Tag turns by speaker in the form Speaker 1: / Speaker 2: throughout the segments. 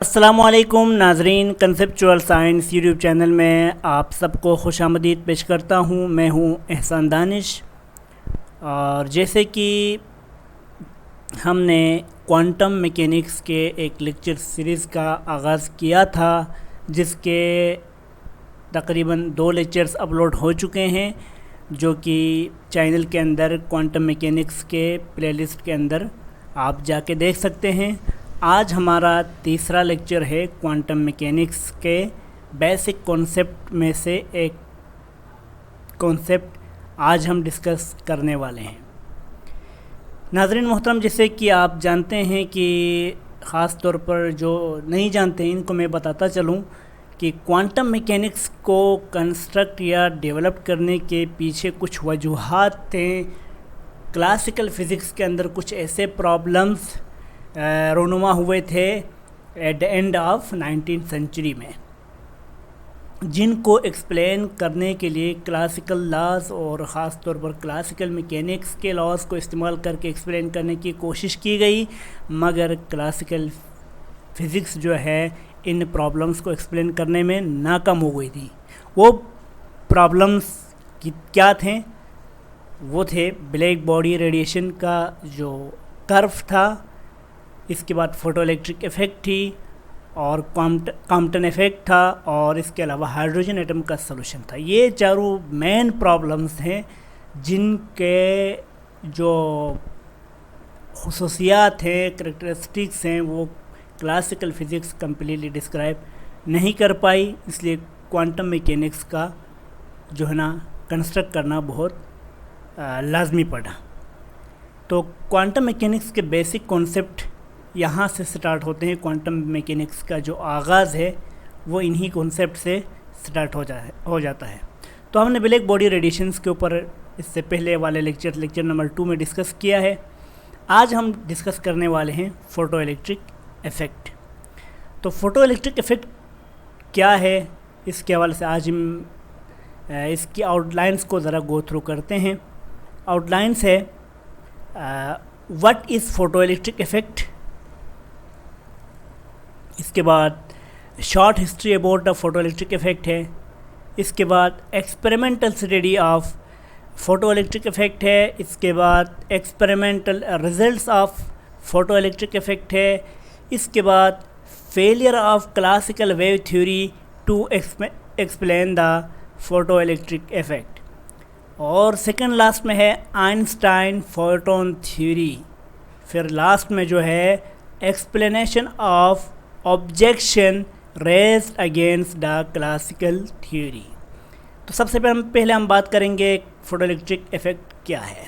Speaker 1: अस्सलामुअलैकुम नाजरीन, conceptual science YouTube channel में आप सबको खुशामदीद पेश करता हूँ। मैं हूँ एहसान दानिश। और जैसे कि हमने क्वांटम मैकेनिक्स के एक लेक्चर सीरीज़ का आगाज़ किया था, जिसके तकरीबन 2 लेक्चर्स अपलोड हो चुके हैं, जो कि चैनल के अंदर क्वांटम मैकेनिक्स के प्लेलिस्ट के अंदर आप जाके देख सकते हैं। आज हमारा तीसरा लेक्चर है क्वांटम मैकेनिक्स के बेसिक कॉन्सेप्ट में से एक कॉन्सेप्ट आज हम डिस्कस करने वाले हैं। नाज़रीन मोहतरम, जैसे कि आप जानते हैं कि ख़ास तौर पर जो नहीं जानते हैं इनको मैं बताता चलूं कि क्वांटम मैकेनिक्स को कंस्ट्रक्ट या डेवलप करने के पीछे कुछ वजूहात थे। क्लासिकल फ़िज़िक्स के अंदर कुछ ऐसे प्रॉब्लम्स रोनुमा हुए थे at the end of 19th century में, जिनको एक्सप्लेन करने के लिए क्लासिकल लॉज और ख़ास तौर पर क्लासिकल मैकेनिक्स के लॉज को इस्तेमाल करके एक्सप्लेन करने की कोशिश की गई, मगर क्लासिकल फ़िज़िक्स जो है इन प्रॉब्लम्स को एक्सप्लेन करने में नाकाम हो गई थी। वो प्रॉब्लम्स क्या थे? वो थे ब्लैक बॉडी रेडिएशन का जो कर्व था, इसके बाद फोटो इलेक्ट्रिक इफ़ेक्ट थी, और कॉम्पटन इफ़ेक्ट था, और इसके अलावा हाइड्रोजन एटम का सॉल्यूशन था। ये चारों मेन प्रॉब्लम्स हैं जिनके जो खुसूसियात हैं, करैक्टरिस्टिक्स हैं, वो क्लासिकल फ़िज़िक्स कम्प्लीटली डिस्क्राइब नहीं कर पाई। इसलिए क्वांटम मैकेनिक्स का जो है ना कंस्ट्रक्ट करना बहुत लाजमी पड़ा। तो क्वांटम मैकेनिक्स के बेसिक कॉन्सेप्ट यहाँ से स्टार्ट होते हैं। क्वांटम मैकेनिक्स का जो आगाज़ है वो इन्हीं कॉन्सेप्ट से स्टार्ट हो जाता है। तो हमने ब्लैक बॉडी रेडिएशंस के ऊपर इससे पहले वाले लेक्चर नंबर 2 में डिस्कस किया है। आज हम डिस्कस करने वाले हैं फ़ोटो इलेक्ट्रिक इफ़ेक्ट। तो फ़ोटो इलेक्ट्रिक इफ़ेक्ट क्या है, इसके हवाले से आज हम इसकी आउटलाइंस को ज़रा गो थ्रू करते हैं। आउटलाइंस है what is photo electric effect, इसके बाद short history about the photo electric effect है, इसके बाद experimental study of photo electric effect है, इसके बाद experimental results of photo electric effect है, इसके बाद failure of classical wave theory to explain the photo electric effect, और सेकंड लास्ट में है आइंस्टाइन फोटोन थ्योरी। फिर लास्ट में जो है explanation of objection raised against the classical theory. तो सबसे पहले हम बात करेंगे फोटो इलेक्ट्रिक इफ़ेक्ट क्या है।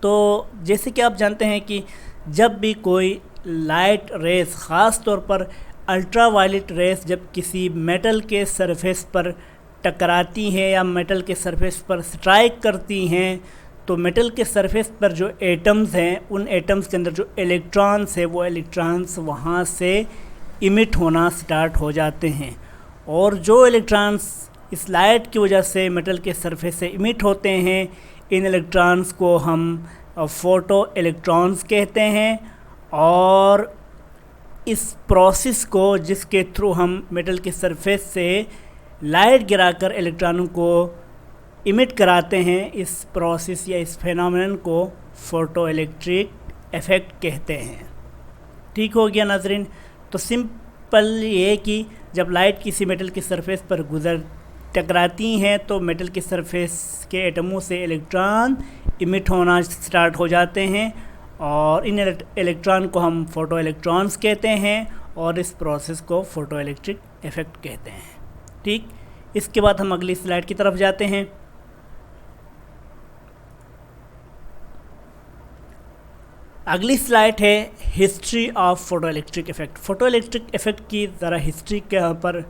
Speaker 1: तो जैसे कि आप जानते हैं कि जब भी कोई लाइट रेस, ख़ास तौर पर अल्ट्रा वायलेट रेस, जब किसी मेटल के सरफेस पर टकराती हैं या मेटल के सरफेस पर स्ट्राइक करती हैं, तो मेटल के सरफेस पर जो एटम्स हैं, उन एटम्स के अंदर जो इलेक्ट्रॉन्स है, वो इलेक्ट्रॉन्स वहाँ से इमिट होना स्टार्ट हो जाते हैं। और जो इलेक्ट्रॉन्स इस लाइट की वजह से मेटल के सरफेस से इमिट होते हैं, इन इलेक्ट्रॉन्स को हम फोटो इलेक्ट्रॉन्स कहते हैं। और इस प्रोसेस को, जिसके थ्रू हम मेटल के सरफेस से लाइट गिराकर इलेक्ट्रॉनों को इमिट कराते हैं, इस प्रोसेस या इस फेनोमेनन को फ़ोटो इलेक्ट्रिक इफ़ेक्ट कहते हैं। ठीक हो गया नाजरीन। तो सिंपल ये कि जब लाइट किसी मेटल के सरफेस पर टकराती हैं, तो मेटल के सरफेस के एटमों से इलेक्ट्रॉन इमिट होना स्टार्ट हो जाते हैं, और इन इलेक्ट्रॉन को हम फ़ोटो इलेक्ट्रॉन्स कहते हैं, और इस प्रोसेस को फ़ोटो इलेक्ट्रिक इफ़ेक्ट कहते हैं। ठीक, इसके बाद हम अगली स्लाइड की तरफ जाते हैं। अगली स्लाइड है history of photo electric effect. Photo electric effect की ज़रा हिस्ट्री के यहाँ पर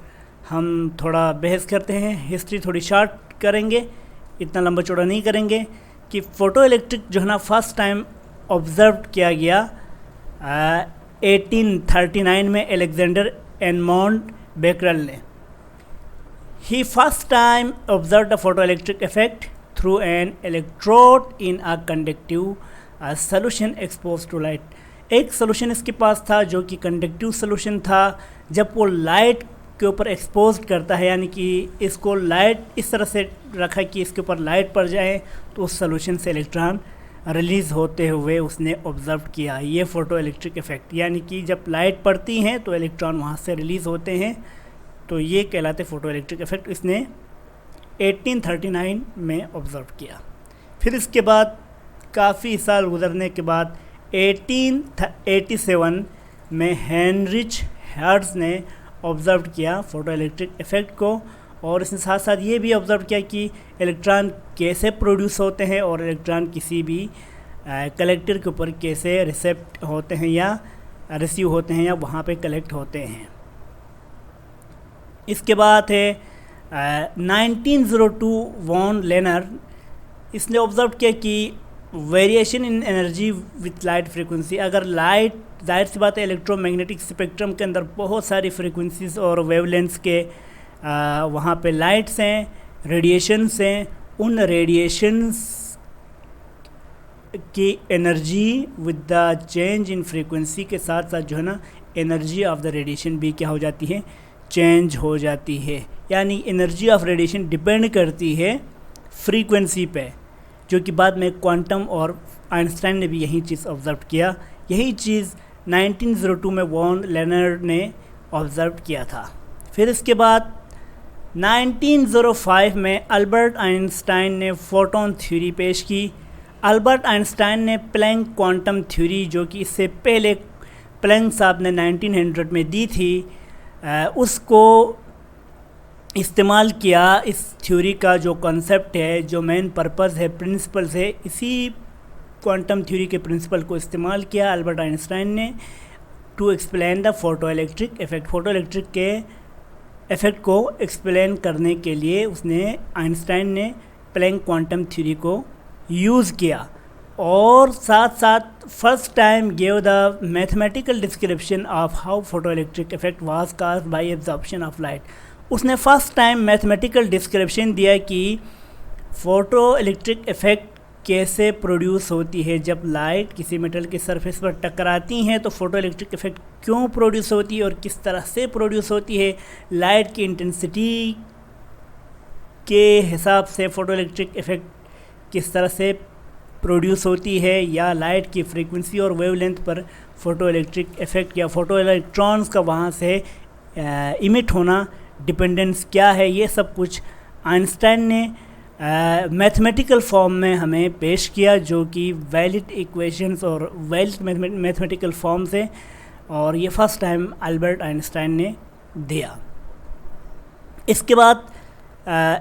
Speaker 1: हम थोड़ा बहस करते हैं। हिस्ट्री थोड़ी शॉर्ट करेंगे, इतना लंबा चौड़ा नहीं करेंगे। कि फ़ोटो इलेक्ट्रिक जो है ना फर्स्ट टाइम ऑब्ज़र्व किया गया 1839 में एलेक्जेंडर एडमंड बेकरेल ने। He first time observed the photoelectric effect through an electrode in a conductive solution exposed to light. एक सोल्यूशन इसके पास था जो कि कंडक्टिव सोल्यूशन था। जब वो लाइट के ऊपर एक्सपोज करता है, यानी कि इसको लाइट इस तरह से रखा कि इसके ऊपर लाइट पड़ जाए, तो उस सोल्यूशन से इलेक्ट्रॉन रिलीज़ होते हुए उसने ऑब्ज़र्व किया। ये फ़ोटो इलेक्ट्रिक इफ़ेक्ट, यानी कि जब लाइट पड़ती हैं तो इलेक्ट्रॉन वहाँ से रिलीज़ होते हैं, तो ये कहलाते फ़ोटो इलेक्ट्रिक इफ़ेक्ट। इसने 1839 में ऑब्ज़र्व किया। फिर इसके बाद काफ़ी साल गुजरने के बाद 1887 में हेनरिच हर्ट्ज़ ने ऑब्ज़र्व किया फ़ोटो इलेक्ट्रिक इफ़ेक्ट को, और इसने साथ साथ ये भी ऑब्ज़र्व किया कि इलेक्ट्रॉन कैसे प्रोड्यूस होते हैं और इलेक्ट्रॉन किसी भी कलेक्टर के ऊपर कैसे रिसेप्ट होते हैं या रिसीव होते हैं या वहाँ पे कलेक्ट होते हैं। इसके बाद है 1902 वॉन लेनर, इसने ऑब्ज़र्व किया कि variation in energy with light frequency, अगर लाइट, जाहिर सी बात है इलेक्ट्रोमैग्नेटिक स्पेक्ट्रम के अंदर बहुत सारी फ्रीक्वेंसीज और वेवलेंथ्स के वहाँ पे लाइट्स हैं, रेडिएशंस हैं, उन रेडिएशंस की energy with the change in frequency के साथ साथ जो है ना, एनर्जी ऑफ द रेडिएशन भी क्या हो जाती है, चेंज हो जाती है। यानी एनर्जी ऑफ रेडिएशन डिपेंड करती है फ्रीक्वेंसी पे, जो कि बाद में क्वांटम और आइंस्टाइन ने भी यही चीज़ ऑब्ज़र्व किया। यही चीज़ 1902 में वॉन लेनर ने ऑब्ज़र्व किया था। फिर इसके बाद 1905 में अल्बर्ट आइंस्टाइन ने फोटोन थ्योरी पेश की। अल्बर्ट आइंस्टाइन ने प्लैंक क्वांटम थ्योरी, जो कि इससे पहले प्लैंक साहब ने 1900 में दी थी, उसको इस्तेमाल किया। इस थ्योरी का जो कॉन्सेप्ट है, जो मेन पर्पस है, प्रिंसिपल्स है, इसी क्वांटम थ्योरी के प्रिंसिपल को इस्तेमाल किया अल्बर्ट आइंस्टाइन ने to explain the photo electric effect. Photo electric के इफ़ेक्ट को एक्सप्लेन करने के लिए उसने, आइंस्टाइन ने प्लैंक क्वांटम थ्योरी को यूज़ किया, और साथ साथ first time gave the mathematical description of how photo electric effect was caused by absorption of light. उसने फर्स्ट टाइम मैथमेटिकल डिस्क्रिप्शन दिया कि फ़ोटो इलेक्ट्रिक इफ़ेक्ट कैसे प्रोड्यूस होती है। जब लाइट किसी मेटल के सरफेस पर टकराती हैं तो फ़ोटो इलेक्ट्रिक इफ़ेक्ट क्यों प्रोड्यूस होती है और किस तरह से प्रोड्यूस होती है। लाइट की इंटेंसिटी के हिसाब से फ़ोटो इलेक्ट्रिक इफ़ेक्ट किस तरह से प्रोड्यूस होती है, या लाइट की फ्रीक्वेंसी और वेवलेंथ पर फ़ोटो इलेक्ट्रिक इफ़ेक्ट या फ़ोटो इलेक्ट्रॉन्स का वहाँ से इमिट होना डिपेंडेंस क्या है। ये सब कुछ आइंस्टाइन ने मैथमेटिकल फॉर्म में हमें पेश किया, जो कि वैलिड इक्वेशंस और वैलिड मैथमेटिकल फॉर्म से, और ये फर्स्ट टाइम अल्बर्ट आइंस्टाइन ने दिया। इसके बाद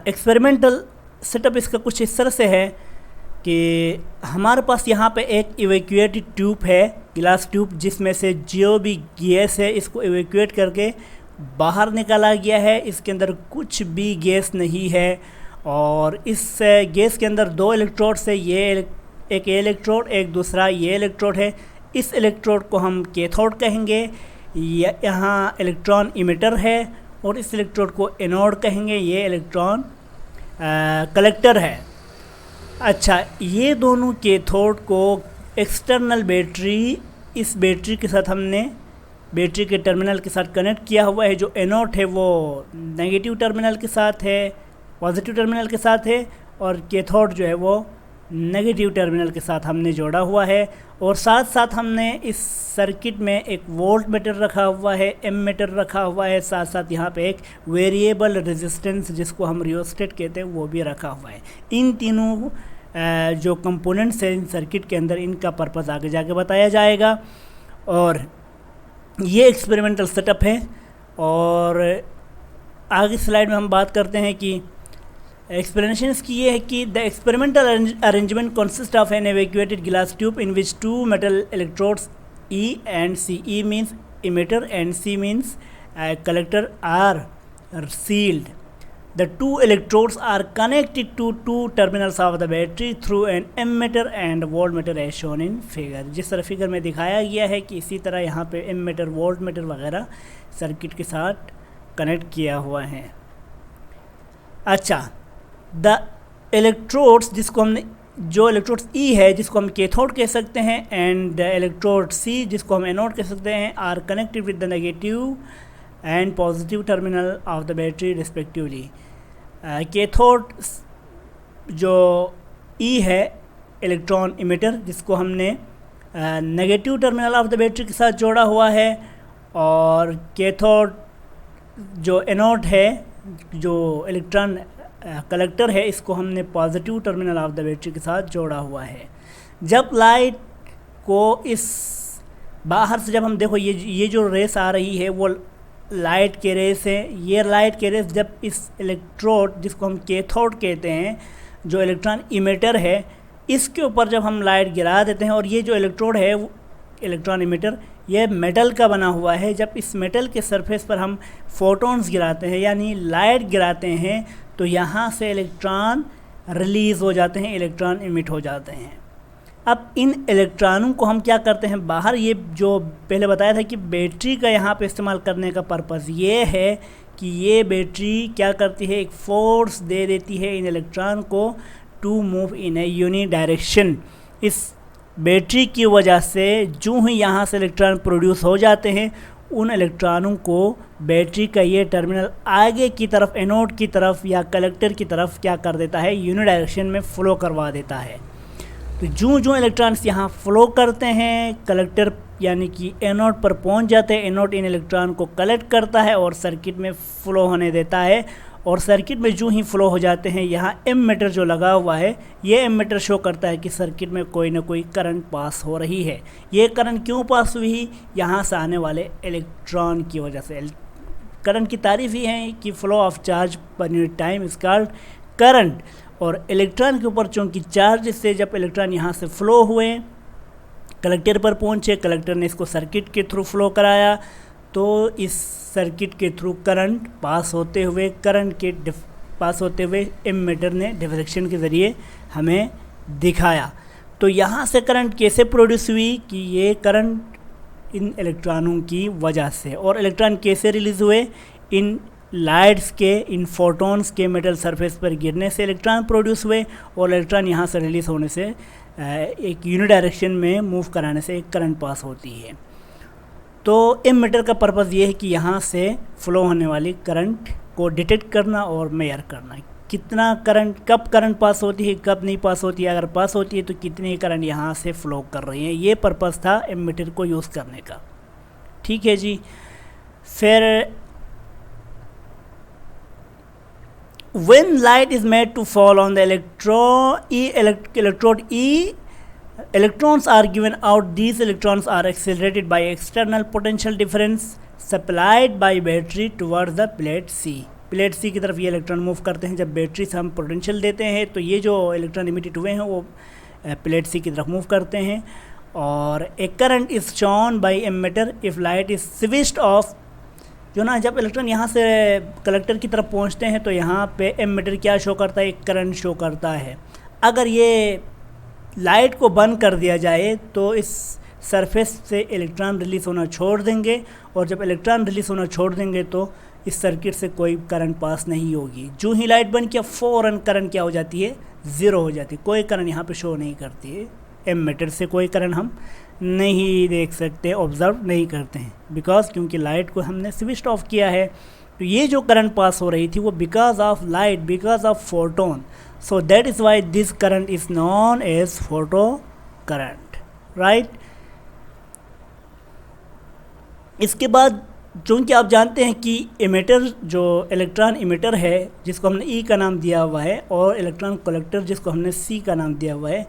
Speaker 1: एक्सपेरिमेंटल सेटअप इसका कुछ इस तरह से है कि हमारे पास यहाँ पे एक इवैक्यूएटेड ट्यूब है, ग्लास ट्यूब, जिसमें से जो भी गैस है इसको इवैक्यूएट करके बाहर निकाला गया है। इसके अंदर कुछ भी गैस नहीं है, और इस गैस के अंदर दो इलेक्ट्रोड्स है, एक ये इलेक्ट्रोड, एक दूसरा ये इलेक्ट्रोड है। इस इलेक्ट्रोड को हम कैथोड कहेंगे, यहाँ इलेक्ट्रॉन इमिटर है, और इस इलेक्ट्रोड को एनोड कहेंगे, ये इलेक्ट्रॉन कलेक्टर है। अच्छा, ये दोनों कैथोड को एक्सटर्नल बैटरी, इस बैटरी के साथ हमने बैटरी के टर्मिनल के साथ कनेक्ट किया हुआ है। जो एनोड है वो नेगेटिव टर्मिनल के साथ है, पॉजिटिव टर्मिनल के साथ है, और कैथोड जो है वो नेगेटिव टर्मिनल के साथ हमने जोड़ा हुआ है। और साथ साथ हमने इस सर्किट में एक वोल्ट मीटर रखा हुआ है, एम मीटर रखा हुआ है, साथ साथ यहाँ पे एक वेरिएबल रेजिस्टेंस जिसको हम रियोस्टेट कहते हैं वो भी रखा हुआ है। इन तीनों जो कंपोनेंट्स हैं इन सर्किट के अंदर, इनका पर्पस आगे जाके बताया जाएगा। और ये एक्सपेरिमेंटल सेटअप है। और आगे स्लाइड में हम बात करते हैं कि एक्सप्लेनेशन की ये है कि the experimental arrangement consist of an evacuated glass tube in which two metal electrodes E and C, E means emitter and C means collector, are sealed. The two electrodes are connected to two terminals of the battery through an ammeter and voltmeter as shown in figure. जिस तरह figure में दिखाया गया है कि इसी तरह यहाँ पे एममीटर, वोल्टमीटर वगैरह सर्किट के साथ कनेक्ट किया हुआ है। अच्छा, द इलेक्ट्रोड्स जिसको हमने जो इलेक्ट्रोड ई है जिसको हम कैथोड कह सकते हैं एंड इलेक्ट्रोड सी जिसको हम एनोड कह सकते हैं are connected with the negative and positive terminal of the battery respectively. Cathode जो ई है इलेक्ट्रॉन इमिटर जिसको हमने negative terminal of the battery के साथ जोड़ा हुआ है, और कैथोड जो एनोड है जो इलेक्ट्रॉन कलेक्टर है इसको हमने positive terminal of the battery के साथ जोड़ा हुआ है। जब लाइट को इस बाहर से जब हम देखो ये जो रेस आ रही है वो लाइट के रेस है। ये लाइट के रेस जब इस इलेक्ट्रोड जिसको हम कैथोड कहते हैं जो इलेक्ट्रॉन इमिटर है इसके ऊपर जब हम लाइट गिरा देते हैं, और ये जो इलेक्ट्रोड है इलेक्ट्रॉन इमिटर ये मेटल का बना हुआ है, जब इस मेटल के सरफेस पर हम फोटॉन्स गिराते हैं यानी लाइट गिराते हैं तो यहाँ से इलेक्ट्रॉन रिलीज़ हो जाते हैं, इलेक्ट्रॉन इमिट हो जाते हैं। अब इन इलेक्ट्रॉनों को हम क्या करते हैं बाहर, ये जो पहले बताया था कि बैटरी का यहाँ पे इस्तेमाल करने का पर्पज़ ये है कि ये बैटरी क्या करती है, एक फोर्स दे देती है इन इलेक्ट्रॉन को to move in a uni direction. इस बैटरी की वजह से जो ही यहाँ से इलेक्ट्रॉन प्रोड्यूस हो जाते हैं उन इलेक्ट्रॉनों को बैटरी का ये टर्मिनल आगे की तरफ एनोड की तरफ या कलेक्टर की तरफ क्या कर देता है, यूनि डायरेक्शन में फ़्लो करवा देता है। तो जो इलेक्ट्रॉन्स यहाँ फ़्लो करते हैं कलेक्टर यानी कि एनोड पर पहुँच जाते हैं, एनोड इन इलेक्ट्रॉन को कलेक्ट करता है और सर्किट में फ़्लो होने देता है, और सर्किट में जो ही फ़्लो हो जाते हैं यहाँ एमीटर जो लगा हुआ है ये एमीटर शो करता है कि सर्किट में कोई ना कोई करंट पास हो रही है। ये करंट क्यों पास हुई, यहाँ से आने वाले इलेक्ट्रॉन की वजह से। करंट की तारीफ ही है कि flow of charge per unit time is called current, और इलेक्ट्रॉन के ऊपर चूँकि चार्ज से जब इलेक्ट्रॉन यहाँ से फ़्लो हुए कलेक्टर पर पहुँचे, कलेक्टर ने इसको सर्किट के थ्रू फ़्लो कराया, तो इस सर्किट के थ्रू करंट पास होते हुए एमीटर ने डिफ्रेक्शन के ज़रिए हमें दिखाया। तो यहाँ से करंट कैसे प्रोड्यूस हुई कि ये करंट इन इलेक्ट्रॉनों की वजह से, और इलेक्ट्रॉन कैसे रिलीज़ हुए, इन लाइट्स के इन फोटॉन्स के मेटल सरफेस पर गिरने से इलेक्ट्रॉन प्रोड्यूस हुए, और इलेक्ट्रॉन यहाँ से रिलीज़ होने से एक यूनि डायरेक्शन में मूव कराने से एक करंट पास होती है। तो एमीटर का पर्पज़ ये है कि यहाँ से फ़्लो होने वाली करंट को डिटेक्ट करना और मेजर करना, कितना करंट, कब करंट पास होती है, कब नहीं पास होती है, अगर पास होती है तो कितनी करंट यहाँ से फ़्लो कर रही है। ये पर्पज़ था एमीटर को यूज़ करने का। ठीक है जी। फिर when light is made to fall on the electrode E, electrons are given out. These electrons are accelerated by external potential difference supplied by battery towards the plate C. Plate C की तरफ ये electron move करते हैं। जब battery से हम potential देते हैं तो ये जो इलेक्ट्रॉन इमिटेड हुए हैं वो प्लेट सी की तरफ मूव करते हैं। और a current is shown by ammeter if light is switched off. जो ना जब इलेक्ट्रॉन यहाँ से कलेक्टर की तरफ पहुँचते हैं तो यहाँ पे एमीटर क्या शो करता है, एक करंट शो करता है। अगर ये लाइट को बंद कर दिया जाए तो इस सरफेस से इलेक्ट्रॉन रिलीज़ होना छोड़ देंगे, और जब इलेक्ट्रॉन रिलीज़ होना छोड़ देंगे तो इस सर्किट से कोई करंट पास नहीं होगी। जो ही लाइट बंद किया फ़ौरन करंट क्या हो जाती है, ज़ीरो हो जाती है। कोई करंट यहाँ पे शो नहीं करती है। एमीटर से कोई करंट हम नहीं देख सकते, ऑब्ज़र्व नहीं करते हैं, बिकॉज क्योंकि लाइट को हमने स्विच ऑफ किया है। तो ये जो करंट पास हो रही थी वो because of light, because of photon. So that is why this current is known as photo current, right. इसके बाद चूँकि आप जानते हैं कि इमिटर जो इलेक्ट्रॉन इमिटर है जिसको हमने ई का नाम दिया हुआ है, और इलेक्ट्रॉन कलेक्टर जिसको हमने सी का नाम दिया हुआ है,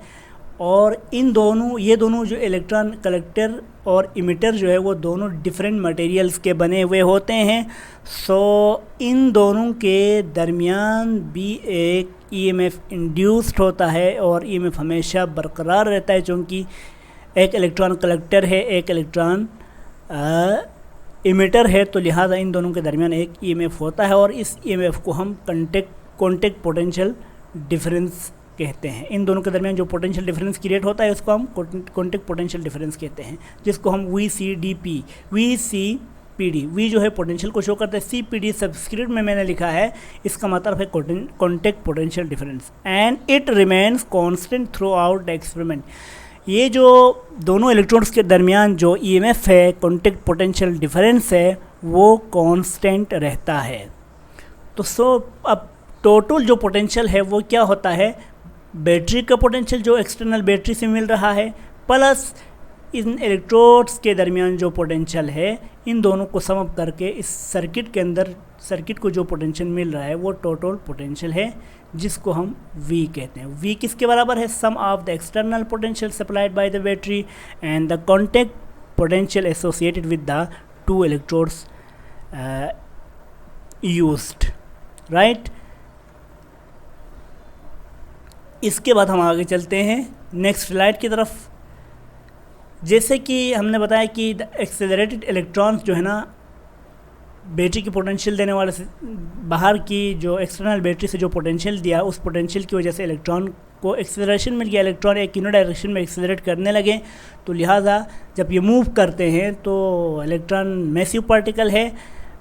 Speaker 1: और ये दोनों जो इलेक्ट्रॉन कलेक्टर और इमिटर जो है वो दोनों डिफरेंट मटेरियल्स के बने हुए होते हैं। सो इन दोनों के दरमियान भी एक ईएमएफ इंड्यूस्ड होता है, और ईएमएफ हमेशा बरकरार रहता है क्योंकि एक इलेक्ट्रॉन कलेक्टर है, एक इलेक्ट्रॉन इमिटर है। तो लिहाजा इन दोनों के दरमियान एक ईएमएफ होता है, और इस ईएमएफ को हम कॉन्टेक्ट पोटेंशियल डिफरेंस कहते हैं। इन दोनों के दरमियान जो पोटेंशियल डिफरेंस क्रिएट होता है उसको हम कॉन्टेक्ट पोटेंशियल डिफरेंस कहते हैं, जिसको हम VCDP, VC पीडी, वी जो है पोटेंशियल को शो करता है, सी पी डी सब्सक्रिप्ट में मैंने लिखा है, इसका मतलब है contact potential difference, and it remains constant through out the experiment. ये जो दोनों इलेक्ट्रॉन्स के दरमियान जो ईएमएफ है, कॉन्टैक्ट पोटेंशियल डिफरेंस है, वो कांस्टेंट रहता है। तो अब टोटल जो पोटेंशियल है वो क्या होता है, बैटरी का पोटेंशियल जो एक्सटर्नल बैटरी से मिल रहा है प्लस इन इलेक्ट्रोड्स के दरमियान जो पोटेंशियल है, इन दोनों को सम अप करके इस सर्किट के अंदर सर्किट को जो पोटेंशियल मिल रहा है वो टोटल पोटेंशियल है, जिसको हम V कहते हैं। V किसके बराबर है, sum of the external potential supplied by the battery and the contact potential associated with the two electrodes used, right. इसके बाद हम आगे चलते हैं नेक्स्ट स्लाइड की तरफ। जैसे कि हमने बताया कि एक्सेलरेटेड इलेक्ट्रॉन्स जो है ना, बैटरी की पोटेंशियल देने वाले से बाहर की जो एक्सटर्नल बैटरी से जो पोटेंशियल दिया, उस पोटेंशियल की वजह से इलेक्ट्रॉन को एक्सेलरेशन मिल गया, इलेक्ट्रॉन एक यूनिट डायरेक्शन में एक्सेलरेट करने लगे। तो लिहाजा जब ये मूव करते हैं तो इलेक्ट्रॉन मैसिव पार्टिकल है,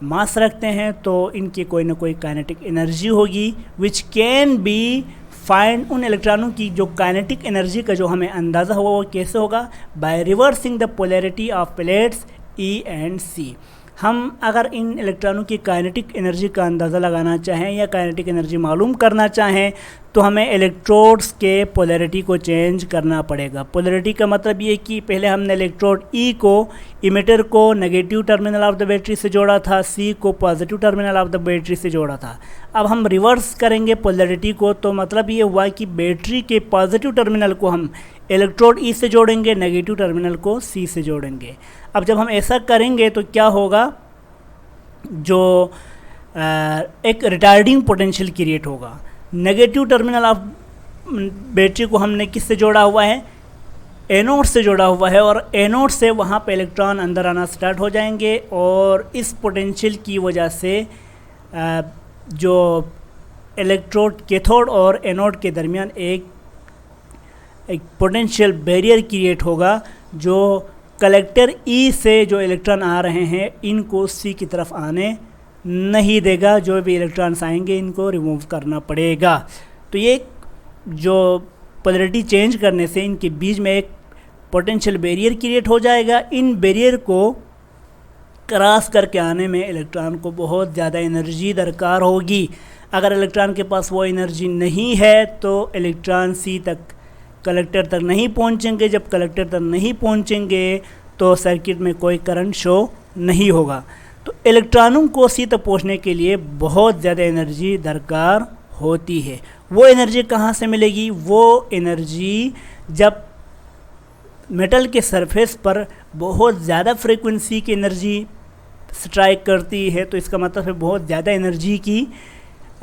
Speaker 1: मास रखते हैं, तो इनकी कोई ना कोई काइनेटिक एनर्जी होगी विच कैन बी फाइंड। उन इलेक्ट्रॉनों की जो काइनेटिक एनर्जी का जो हमें अंदाज़ा होगा वो कैसे होगा, by reversing the polarity of plates E and C। हम अगर इन इलेक्ट्रॉनों की काइनेटिक एनर्जी का अंदाज़ा लगाना चाहें या काइनेटिक एनर्जी मालूम करना चाहें तो हमें इलेक्ट्रोड्स के पोलैरिटी को चेंज करना पड़ेगा। पोलैरिटी का मतलब ये कि पहले हमने इलेक्ट्रोड E को, इमिटर को negative terminal of the battery से जोड़ा था, C को positive terminal of the battery से जोड़ा था। अब हम रिवर्स करेंगे पोलैरिटी को, तो मतलब ये हुआ कि बैटरी के पॉजिटिव टर्मिनल को हम इलेक्ट्रोड E से जोड़ेंगे, नेगेटिव टर्मिनल को C से जोड़ेंगे। अब जब हम ऐसा करेंगे तो क्या होगा, जो एक रिटार्डिंग पोटेंशियल क्रिएट होगा। नेगेटिव टर्मिनल ऑफ बैटरी को हमने किससे जोड़ा हुआ है, एनोड से जोड़ा हुआ है, और एनोड से वहाँ पे इलेक्ट्रॉन अंदर आना स्टार्ट हो जाएंगे, और इस पोटेंशियल की वजह से जो इलेक्ट्रोड कैथोड और एनोड के दरमियान एक पोटेंशियल बैरियर क्रिएट होगा, जो कलेक्टर E से जो इलेक्ट्रॉन आ रहे हैं इनको C की तरफ आने नहीं देगा। जो भी इलेक्ट्रॉन्स आएंगे इनको रिमूव करना पड़ेगा। तो ये जो पोलैरिटी चेंज करने से इनके बीच में एक पोटेंशियल बैरियर क्रिएट हो जाएगा। इन बैरियर को क्रॉस करके आने में इलेक्ट्रॉन को बहुत ज़्यादा एनर्जी दरकार होगी। अगर इलेक्ट्रॉन के पास वो एनर्जी नहीं है तो इलेक्ट्रॉन C तक, कलेक्टर तक नहीं पहुंचेंगे। जब कलेक्टर तक नहीं पहुंचेंगे तो सर्किट में कोई करंट शो नहीं होगा। तो इलेक्ट्रॉनों को C तक पहुंचने के लिए बहुत ज़्यादा एनर्जी दरकार होती है। वो एनर्जी कहाँ से मिलेगी, वो एनर्जी जब मेटल के सरफेस पर बहुत ज़्यादा फ्रीक्वेंसी की एनर्जी स्ट्राइक करती है, तो इसका मतलब है बहुत ज़्यादा एनर्जी की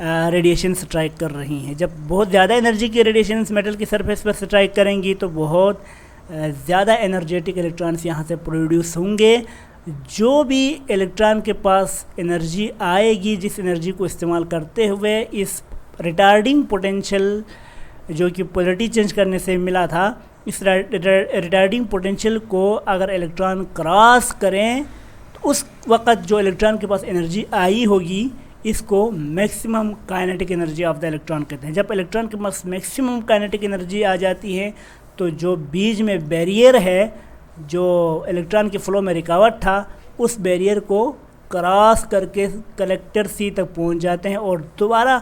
Speaker 1: रेडिएशन स्ट्राइक कर रही हैं। जब बहुत ज़्यादा एनर्जी की रेडिएशन मेटल की सरफेस पर स्ट्राइक करेंगी तो बहुत ज़्यादा एनर्जेटिक इलेक्ट्रॉन्स यहाँ से प्रोड्यूस होंगे। जो भी इलेक्ट्रॉन के पास एनर्जी आएगी, जिस एनर्जी को इस्तेमाल करते हुए इस रिटार्डिंग पोटेंशियल जो कि पोलैरिटी चेंज करने से मिला था, इस रिटार्डिंग पोटेंशियल को अगर इलेक्ट्रॉन क्रॉस करें तो उस वक़्त जो इलेक्ट्रॉन के पास एनर्जी आई होगी इसको maximum kinetic energy of the electron कहते हैं। जब इलेक्ट्रॉन के पास मैक्सिमम काइनेटिक एनर्जी आ जाती है तो जो बीच में बैरियर है, जो इलेक्ट्रॉन के फ्लो में रुकावट था, उस बैरियर को क्रॉस करके कलेक्टर C तक पहुंच जाते हैं और दोबारा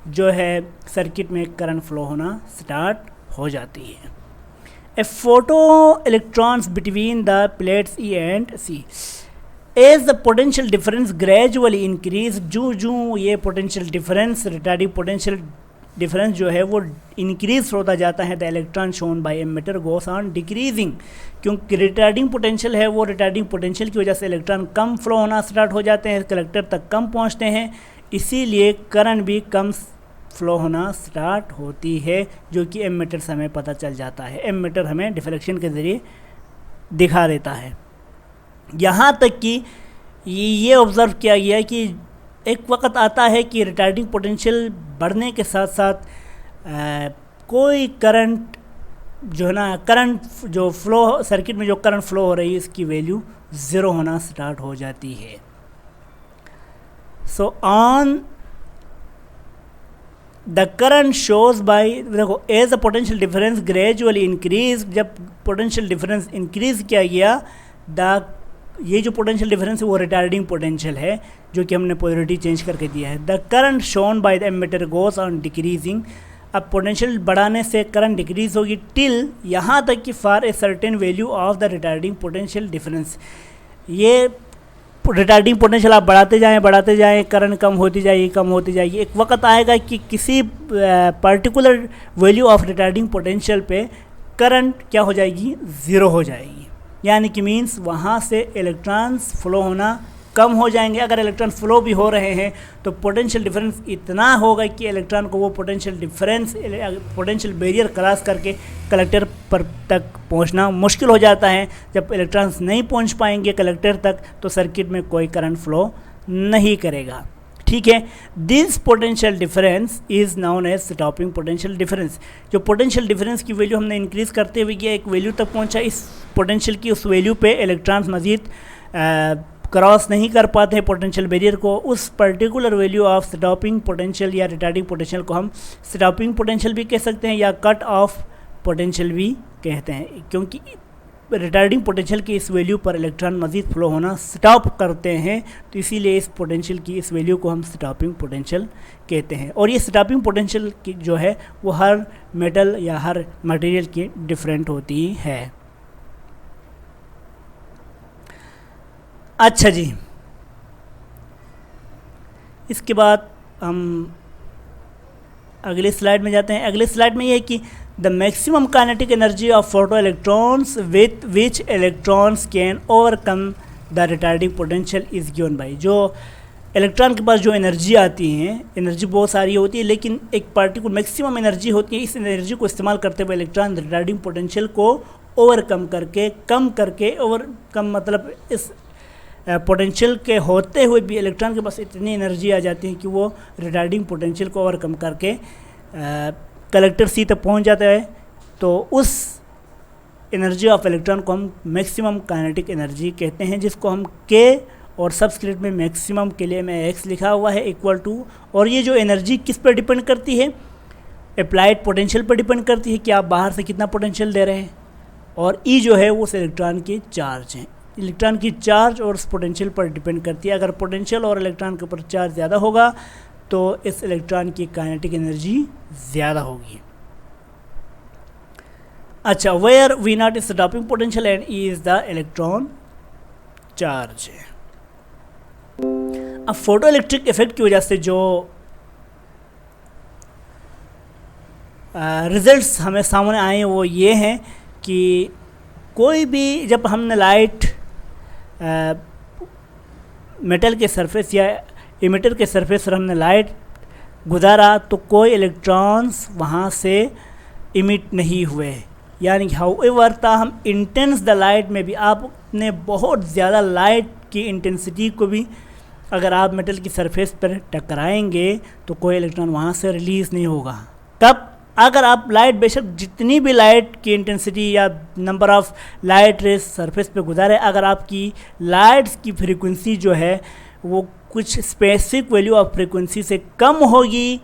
Speaker 1: जो है सर्किट में करंट फ्लो होना स्टार्ट हो जाती है। A photo electrons between the plates E and C as the potential difference gradually increase. जो ये potential difference, retarding potential difference जो है वो इंक्रीज होता जाता है, the electron shown by ammeter goes on decreasing. क्योंकि रिटार्डिंग पोटेंशियल है, वो रिटार्डिंग पोटेंशियल की वजह से इलेक्ट्रॉन कम फ्लो होना स्टार्ट हो जाते हैं, कलेक्टर तक कम पहुंचते हैं, इसीलिए करंट भी कम फ्लो होना स्टार्ट होती है, जो कि एमिटर से हमें पता चल जाता है। एमिटर हमें डिफ्लेक्शन के ज़रिए दिखा देता है। यहाँ तक कि ये ऑब्ज़र्व किया गया कि एक वक्त आता है कि रिटार्डिंग पोटेंशियल बढ़ने के साथ साथ कोई करंट जो है ना, करंट जो फ्लो सर्किट में जो करंट फ्लो हो रही है इसकी वैल्यू ज़ीरो होना स्टार्ट हो जाती है। So on the current shows by, देखो as a potential difference gradually increase, जब पोटेंशियल डिफरेंस इंक्रीज किया गया, द ये जो पोटेंशियल डिफरेंस है वो रिटार्डिंग पोटेंशियल है जो कि हमने पोलरिटी चेंज करके दिया है। The current shown by the emitter goes on decreasing, अब पोटेंशियल बढ़ाने से करंट डिक्रीज होगी टिल, यहाँ तक कि for a certain value of the retarding potential difference. ये रिटार्डिंग पोटेंशियल आप बढ़ाते जाएं, करंट कम होती जाएगी, एक वक्त आएगा कि किसी particular value of retarding potential पे करंट क्या हो जाएगी, ज़ीरो हो जाएगी, यानी कि मीन्स वहाँ से इलेक्ट्रॉन्स फ्लो होना कम हो जाएंगे। अगर इलेक्ट्रॉन फ्लो भी हो रहे हैं तो पोटेंशियल डिफरेंस इतना होगा कि इलेक्ट्रॉन को वो पोटेंशियल बैरियर क्रॉस करके कलेक्टर पर तक पहुंचना मुश्किल हो जाता है। जब इलेक्ट्रॉन्स नहीं पहुंच पाएंगे कलेक्टर तक तो सर्किट में कोई करंट फ्लो नहीं करेगा। ठीक है, this potential difference is known as stopping potential difference. जो पोटेंशियल डिफरेंस की वैल्यू हमने इंक्रीज़ करते हुए गया, एक वैल्यू तक पहुंचा, इस पोटेंशियल की उस वैल्यू पे इलेक्ट्रॉन्स मज़ीद क्रॉस नहीं कर पाते हैं पोटेंशियल बैरियर को। उस particular value of stopping potential या रिटार्डिंग पोटेंशियल को हम स्टॉपिंग पोटेंशियल भी कह सकते हैं या कट ऑफ पोटेंशियल भी कहते हैं, क्योंकि रिटार्डिंग पोटेंशियल की इस वैल्यू पर इलेक्ट्रॉन मज़ीद फ्लो होना स्टॉप करते हैं, तो इसीलिए इस पोटेंशियल की इस वैल्यू को हम स्टॉपिंग पोटेंशियल कहते हैं। और ये स्टॉपिंग पोटेंशियल की जो है वो हर मेटल या हर मटेरियल की डिफरेंट होती है। अच्छा जी, इसके बाद हम अगले स्लाइड में जाते हैं। अगले स्लाइड में ये है कि the maximum kinetic energy of photo electrons with which electrons can overcome the retarding potential is given by. जो इलेक्ट्रॉन के पास जो एनर्जी आती है, एनर्जी बहुत सारी होती है लेकिन एक पार्टिकुलर मैक्सिमम एनर्जी होती है। इस एनर्जी को इस्तेमाल करते हुए इलेक्ट्रॉन रिटार्डिंग पोटेंशियल को ओवरकम करके, कम करके, ओवरकम मतलब इस पोटेंशियल के होते हुए भी इलेक्ट्रॉन के पास इतनी एनर्जी आ जाती है कि वो रिटार्डिंग पोटेंशियल को ओवरकम करके कलेक्टर सी तक पहुंच जाता है। तो उस एनर्जी ऑफ इलेक्ट्रॉन को हम मैक्सिमम काइनेटिक एनर्जी कहते हैं, जिसको हम के और सबस्क्रिप्ट में मैक्सिमम के लिए में एक्स लिखा हुआ है इक्वल टू। और ये जो एनर्जी किस पर डिपेंड करती है, अप्लाइड पोटेंशियल पर डिपेंड करती है कि आप बाहर से कितना पोटेंशियल दे रहे हैं, और ई जो है वो उस इलेक्ट्रॉन के चार्ज हैं। इलेक्ट्रॉन की चार्ज और उस पोटेंशियल पर डिपेंड करती है। अगर पोटेंशियल और इलेक्ट्रॉन के ऊपर चार्ज ज़्यादा होगा तो इस इलेक्ट्रॉन की काइनेटिक एनर्जी ज़्यादा होगी। अच्छा, where V naught is stopping potential and E is the electron charge. अब फोटो इलेक्ट्रिक इफेक्ट की वजह से जो रिजल्ट्स हमें सामने आए वो ये हैं कि कोई भी जब हमने लाइट मेटल के सरफेस या इमिटर के सरफेस पर हमने लाइट गुजारा तो कोई इलेक्ट्रॉन्स वहाँ से इमिट नहीं हुए। यानी हाउएवर ताहम इंटेंस द लाइट में भी आपने बहुत ज़्यादा लाइट की इंटेंसिटी को भी अगर आप मेटल की सरफेस पर टकराएंगे तो कोई इलेक्ट्रॉन वहाँ से रिलीज़ नहीं होगा। तब अगर आप लाइट, बेशक जितनी भी लाइट की इंटेंसिटी या number of light rays surface पे गुजारे, अगर आपकी लाइट्स की फ्रीक्वेंसी जो है वो कुछ स्पेसिफिक वैल्यू ऑफ फ्रीक्वेंसी से कम होगी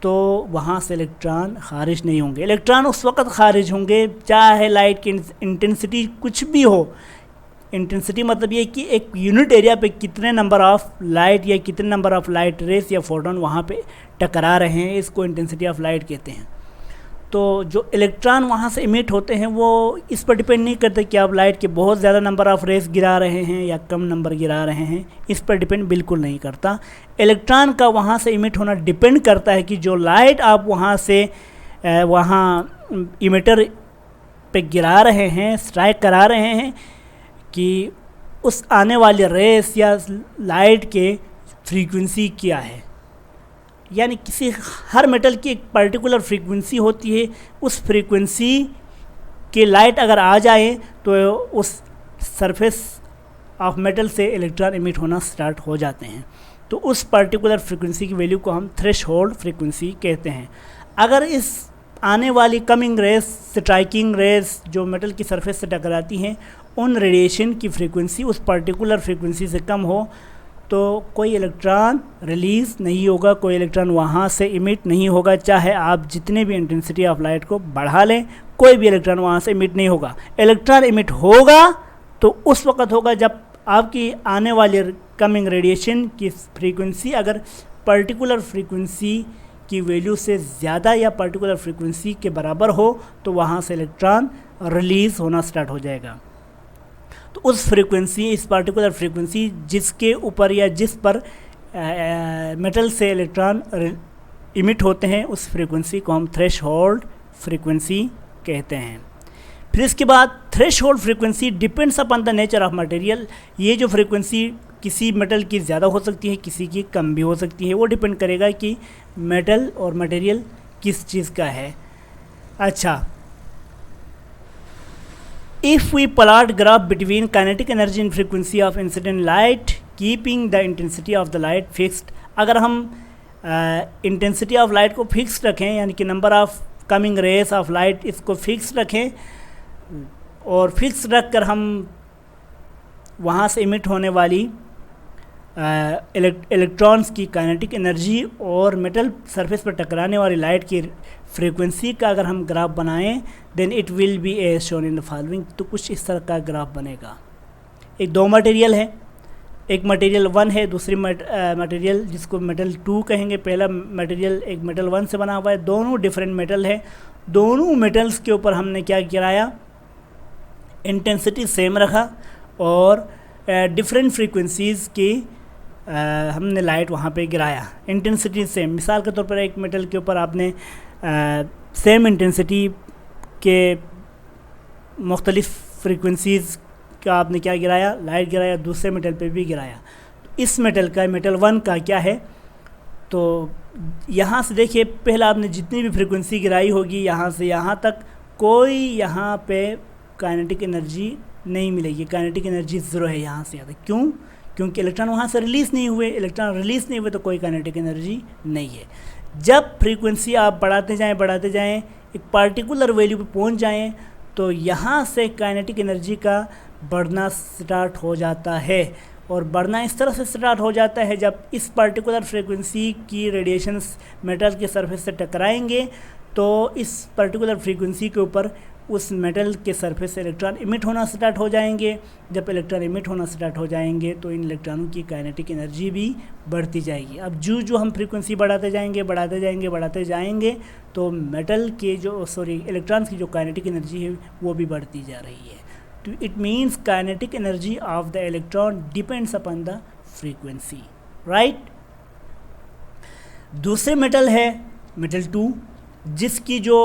Speaker 1: तो वहाँ से इलेक्ट्रॉन खारिज नहीं होंगे। इलेक्ट्रॉन उस वक्त खारिज होंगे चाहे लाइट की इंटेंसिटी कुछ भी हो। इंटेंसिटी मतलब ये कि एक यूनिट एरिया पे कितने नंबर ऑफ़ लाइट या कितने नंबर ऑफ़ लाइट रेस या फोटोन वहाँ पे टकरा रहे हैं, इसको इंटेंसिटी ऑफ लाइट कहते हैं। तो जो इलेक्ट्रॉन वहाँ से इमिट होते हैं वो इस पर डिपेंड नहीं करते कि आप लाइट के बहुत ज़्यादा नंबर ऑफ़ रेस गिरा रहे हैं या कम नंबर गिरा रहे हैं, इस पर डिपेंड बिल्कुल नहीं करता। इलेक्ट्रॉन का वहाँ से इमिट होना डिपेंड करता है कि जो लाइट आप वहाँ से वहाँ इमिटर पे गिरा रहे हैं, स्ट्राइक करा रहे हैं, कि उस आने वाले रेस या लाइट के फ्रीक्वेंसी क्या है। यानी किसी हर मेटल की एक पर्टिकुलर फ्रीक्वेंसी होती है, उस फ्रीक्वेंसी के लाइट अगर आ जाए तो उस सरफेस ऑफ मेटल से इलेक्ट्रॉन इमिट होना स्टार्ट हो जाते हैं। तो उस पर्टिकुलर फ्रीक्वेंसी की वैल्यू को हम थ्रेशहोल्ड फ्रीक्वेंसी कहते हैं। अगर इस आने वाली कमिंग रेस, स्ट्राइकिंग रेस जो मेटल की सरफेस से टकराती हैं, उन रेडिएशन की फ्रीक्वेंसी उस पर्टिकुलर फ्रीक्वेंसी से कम हो तो कोई इलेक्ट्रॉन रिलीज़ नहीं होगा, कोई इलेक्ट्रॉन वहाँ से इमिट नहीं होगा, चाहे आप जितने भी इंटेंसिटी ऑफ लाइट को बढ़ा लें, कोई भी इलेक्ट्रॉन वहाँ से इमिट नहीं होगा। इलेक्ट्रॉन इमिट होगा तो उस वक्त होगा जब आपकी आने वाली कमिंग रेडिएशन की फ्रीक्वेंसी अगर पर्टिकुलर फ्रीक्वेंसी की वैल्यू से ज़्यादा या पर्टिकुलर फ्रीक्वेंसी के बराबर हो, तो वहाँ से इलेक्ट्रॉन रिलीज़ होना स्टार्ट हो जाएगा। तो उस फ्रीक्वेंसी, इस पर्टिकुलर फ्रीक्वेंसी जिसके ऊपर या जिस पर मेटल से इलेक्ट्रॉन इमिट होते हैं, उस फ्रीक्वेंसी को हम थ्रेशहोल्ड फ्रीक्वेंसी कहते हैं। फिर इसके बाद threshold frequency depends upon the nature of material. ये जो फ्रीक्वेंसी किसी मेटल की ज़्यादा हो सकती है, किसी की कम भी हो सकती है, वो डिपेंड करेगा कि मेटल और मटेरियल किस चीज़ का है। अच्छा, if we plot graph between kinetic energy and frequency of incident light keeping the intensity of the light fixed, अगर हम इंटेंसिटी ऑफ लाइट को फिक्स रखें, यानी कि number of coming rays of light इसको फिक्स रखें और फिक्स रख कर हम वहाँ से इमिट होने वाली इलेक्ट्रॉन्स की काइनेटिक एनर्जी और मेटल सरफेस पर टकराने वाली लाइट की फ्रीक्वेंसी का अगर हम ग्राफ बनाएं, then it will be as shown in the following. तो कुछ इस तरह का ग्राफ बनेगा। एक दो मटेरियल है, एक मटेरियल 1 है, दूसरी मटेरियल जिसको मेटल 2 कहेंगे। पहला मटेरियल एक मेटल 1 से बना हुआ है, दोनों डिफरेंट मेटल है। दोनों मेटल्स के ऊपर हमने क्या गिराया, इंटेंसिटी सेम रखा और डिफरेंट फ्रीक्वेंसीज़ की हमने लाइट वहाँ पे गिराया, इंटेंसिटी सेम। मिसाल के तौर पर एक मेटल के ऊपर आपने सेम इंटेंसिटी के मुख्तलिफ फ्रीक्वेंसीज़ का आपने क्या गिराया, लाइट गिराया, दूसरे मेटल पे भी गिराया। तो इस मेटल का, मेटल 1 का क्या है, तो यहाँ से देखिए, पहला आपने जितनी भी फ्रीक्वेंसी गिराई होगी यहाँ से यहाँ तक, कोई यहाँ पे काइनेटिक एनर्जी नहीं मिलेगी, काइनेटिक एनर्जी ज़ीरो है यहाँ से। क्यों? क्योंकि इलेक्ट्रॉन वहाँ से रिलीज़ नहीं हुए। इलेक्ट्रॉन रिलीज़ नहीं हुए तो कोई काइनेटिक एनर्जी नहीं है। जब फ्रीक्वेंसी आप बढ़ाते जाएं एक पार्टिकुलर वैल्यू पे पहुँच जाएं, तो यहाँ से काइनेटिक एनर्जी का बढ़ना स्टार्ट हो जाता है। और बढ़ना इस तरह से स्टार्ट हो जाता है, जब इस पर्टिकुलर फ्रीक्वेंसी की रेडिएशंस मेटल के सरफेस से टकराएंगे, तो इस पर्टिकुलर फ्रीक्वेंसी के ऊपर उस मेटल के सरफेस से इलेक्ट्रॉन इमिट होना स्टार्ट हो जाएंगे। जब इलेक्ट्रॉन इमिट होना स्टार्ट हो जाएंगे तो इन इलेक्ट्रॉनों की काइनेटिक एनर्जी भी बढ़ती जाएगी। अब जो हम फ्रीक्वेंसी बढ़ाते जाएंगे तो मेटल के इलेक्ट्रॉन्स की जो काइनेटिक एनर्जी है वो भी बढ़ती जा रही है। तो it means kinetic energy of the electron depends upon the frequency, right. दूसरे मेटल है मेटल 2, जिसकी जो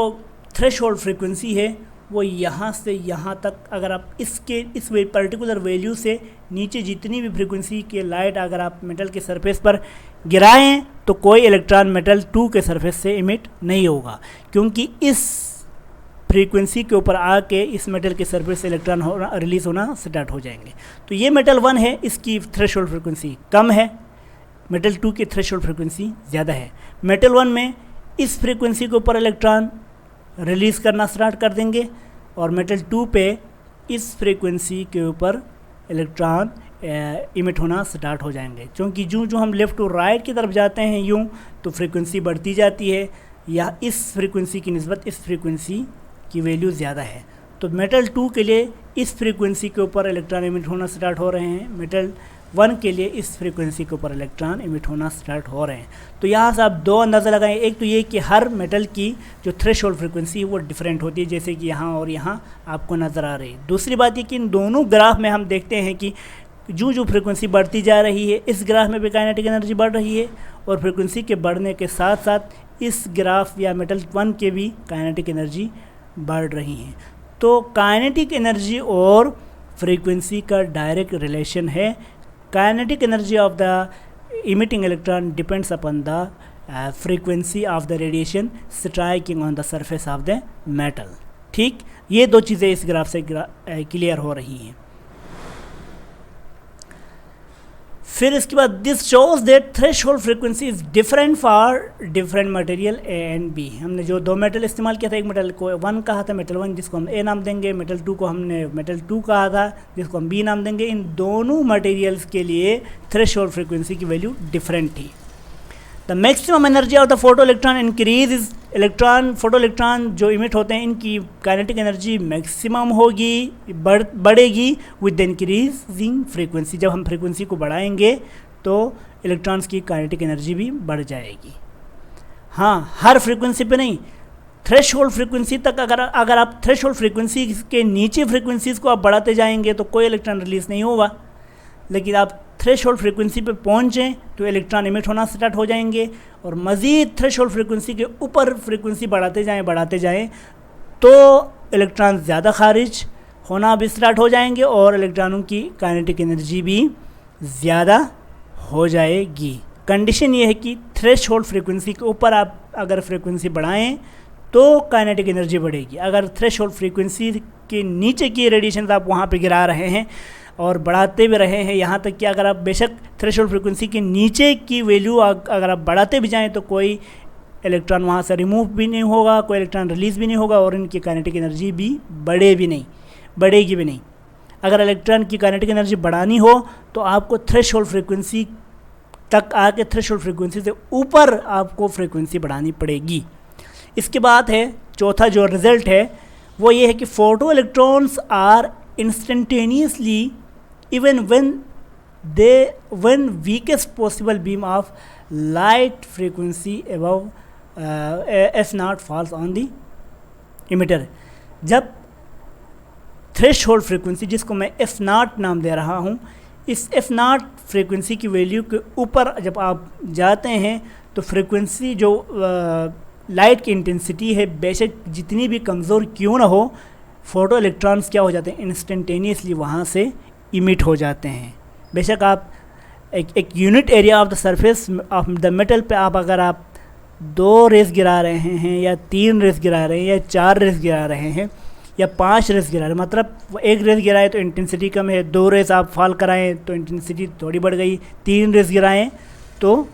Speaker 1: थ्रेशहोल्ड फ्रीक्वेंसी है वो यहाँ से यहाँ तक, अगर आप इस पर्टिकुलर वैल्यू से नीचे जितनी भी फ्रीक्वेंसी के लाइट अगर आप मेटल के सरफेस पर गिराएं, तो कोई इलेक्ट्रॉन मेटल 2 के सरफेस से इमिट नहीं होगा, क्योंकि इस फ्रीक्वेंसी के ऊपर आके इस मेटल के सरफेस से इलेक्ट्रॉन रिलीज़ होना स्टार्ट हो जाएंगे। तो ये मेटल 1 है, इसकी थ्रेशहोल्ड फ्रीक्वेंसी कम है, मेटल 2 की थ्रेशहोल्ड फ्रीक्वेंसी ज़्यादा है। मेटल 1 में इस फ्रीक्वेंसी के ऊपर इलेक्ट्रॉन रिलीज़ करना स्टार्ट कर देंगे और मेटल 2 पे इस फ्रीक्वेंसी के ऊपर इलेक्ट्रॉन इमिट होना स्टार्ट हो जाएंगे। क्योंकि जो हम लेफ़्ट टू राइट की तरफ जाते हैं यूँ, तो फ्रीक्वेंसी बढ़ती जाती है, या इस फ्रीक्वेंसी की निस्बत इस फ्रीक्वेंसी की वैल्यू ज़्यादा है। तो मेटल 2 के लिए इस फ्रीक्वेंसी के ऊपर इलेक्ट्रॉन इमिट होना स्टार्ट हो रहे हैं, मेटल 1 के लिए इस फ्रीक्वेंसी के ऊपर इलेक्ट्रॉन इमिट होना स्टार्ट हो रहे हैं। तो यहाँ से आप दो अंदाज़ा लगाएं। एक तो ये कि हर मेटल की जो थ्रेशहोल्ड फ्रीक्वेंसी है वो डिफरेंट होती है, जैसे कि यहाँ और यहाँ आपको नज़र आ रही है। दूसरी बात ये कि इन दोनों ग्राफ में हम देखते हैं कि जो फ्रीक्वेंसी बढ़ती जा रही है, इस ग्राफ में भी काइनेटिक एनर्जी बढ़ रही है, और फ्रीक्वेंसी के बढ़ने के साथ साथ इस ग्राफ या मेटल 1 के भी काइनेटिक एनर्जी बढ़ रही हैं। तो काइनेटिक एनर्जी और फ्रीक्वेंसी का डायरेक्ट रिलेशन है। Kinetic energy of the emitting electron depends upon the frequency of the radiation striking on the surface of the metal। ठीक, ये दो चीज़ें इस ग्राफ से क्लियर हो रही हैं। फिर इसके बाद this shows that threshold frequency is different for different material A and B. हमने जो दो मेटल इस्तेमाल किया था, एक मेटल को 1 कहा था, मेटल 1 जिसको हम ए नाम देंगे, मेटल 2 को हमने मेटल 2 कहा था जिसको हम बी नाम देंगे। इन दोनों मटेरियल्स के लिए थ्रेशोल्ड फ्रीक्वेंसी की वैल्यू डिफरेंट थी। The maximum energy of the photo electron increase is electron, photo electron जो इमिट होते हैं इनकी काइनेटिक एनर्जी मैक्सिमम होगी, बढ़ेगी विद द इंक्रीजिंग फ्रीक्वेंसी। जब हम फ्रीक्वेंसी को बढ़ाएंगे तो इलेक्ट्रॉन्स की काइनेटिक एनर्जी भी बढ़ जाएगी। हाँ, हर फ्रीक्वेंसी पे नहीं, थ्रेशोल्ड फ्रीक्वेंसी तक अगर आप थ्रेशोल्ड फ्रीक्वेंसी के नीचे फ्रीक्वेंसीज को आप बढ़ाते जाएंगे तो कोई इलेक्ट्रॉन रिलीज नहीं होगा, लेकिन आप थ्रेशोल्ड फ्रीक्वेंसी पे पहुँचें तो इलेक्ट्रॉन इमिट होना स्टार्ट हो जाएंगे, और मज़ीद थ्रेशोल्ड फ्रीक्वेंसी के ऊपर फ्रीक्वेंसी बढ़ाते जाएं तो इलेक्ट्रॉन ज़्यादा खारिज होना भी स्टार्ट हो जाएंगे और इलेक्ट्रॉनों की काइनेटिक एनर्जी भी ज़्यादा हो जाएगी। कंडीशन ये है कि थ्रेशोल्ड फ्रीक्वेंसी के ऊपर आप अगर फ्रीक्वेंसी बढ़ाएं तो काइनेटिक एनर्जी बढ़ेगी। अगर थ्रेशोल्ड फ्रीक्वेंसी के नीचे की रेडिएशन आप वहाँ पे गिरा रहे हैं और बढ़ाते भी रहे हैं, यहाँ तक कि अगर आप बेशक थ्रेशोल्ड फ्रीक्वेंसी के नीचे की वैल्यू अगर आप बढ़ाते भी जाएं तो कोई इलेक्ट्रॉन वहाँ से रिमूव भी नहीं होगा, कोई इलेक्ट्रॉन रिलीज़ भी नहीं होगा और इनकी काइनेटिक एनर्जी भी बढ़ेगी भी नहीं। अगर इलेक्ट्रॉन की काइनेटिक एनर्जी बढ़ानी हो तो आपको थ्रेशोल्ड फ्रीक्वेंसी तक आके थ्रेशोल्ड फ्रीक्वेंसी से ऊपर आपको फ्रीक्वेंसी बढ़ानी पड़ेगी। इसके बाद है चौथा जो रिज़ल्ट है वो ये है कि photo electrons are instantaneously even when weakest possible beam of light frequency above f0 falls on the emitter। जब थ्रेशोल्ड फ्रीक्वेंसी जिसको मैं f0 नाम दे रहा हूँ, इस f0 फ्रीक्वेंसी की वैल्यू के ऊपर जब आप जाते हैं तो फ्रीक्वेंसी जो लाइट की इंटेंसिटी है बेशक जितनी भी कमज़ोर क्यों ना हो, फोटो इलेक्ट्रॉन्स क्या हो जाते हैं, इंस्टेंटेनियसली वहाँ से इमिट हो जाते हैं। बेशक आप एक unit area of the surface of the metal पे अगर आप 2 रेस गिरा रहे हैं या 3 रेस गिरा रहे हैं या 4 रेस गिरा रहे हैं या 5 रेस गिरा रहे हैं, मतलब 1 रेस गिराए तो इंटेंसिटी कम है, 2 रेस आप फॉल कराएं तो इंटेंसिटी थोड़ी बढ़ गई, 3 रेस गिराएं तो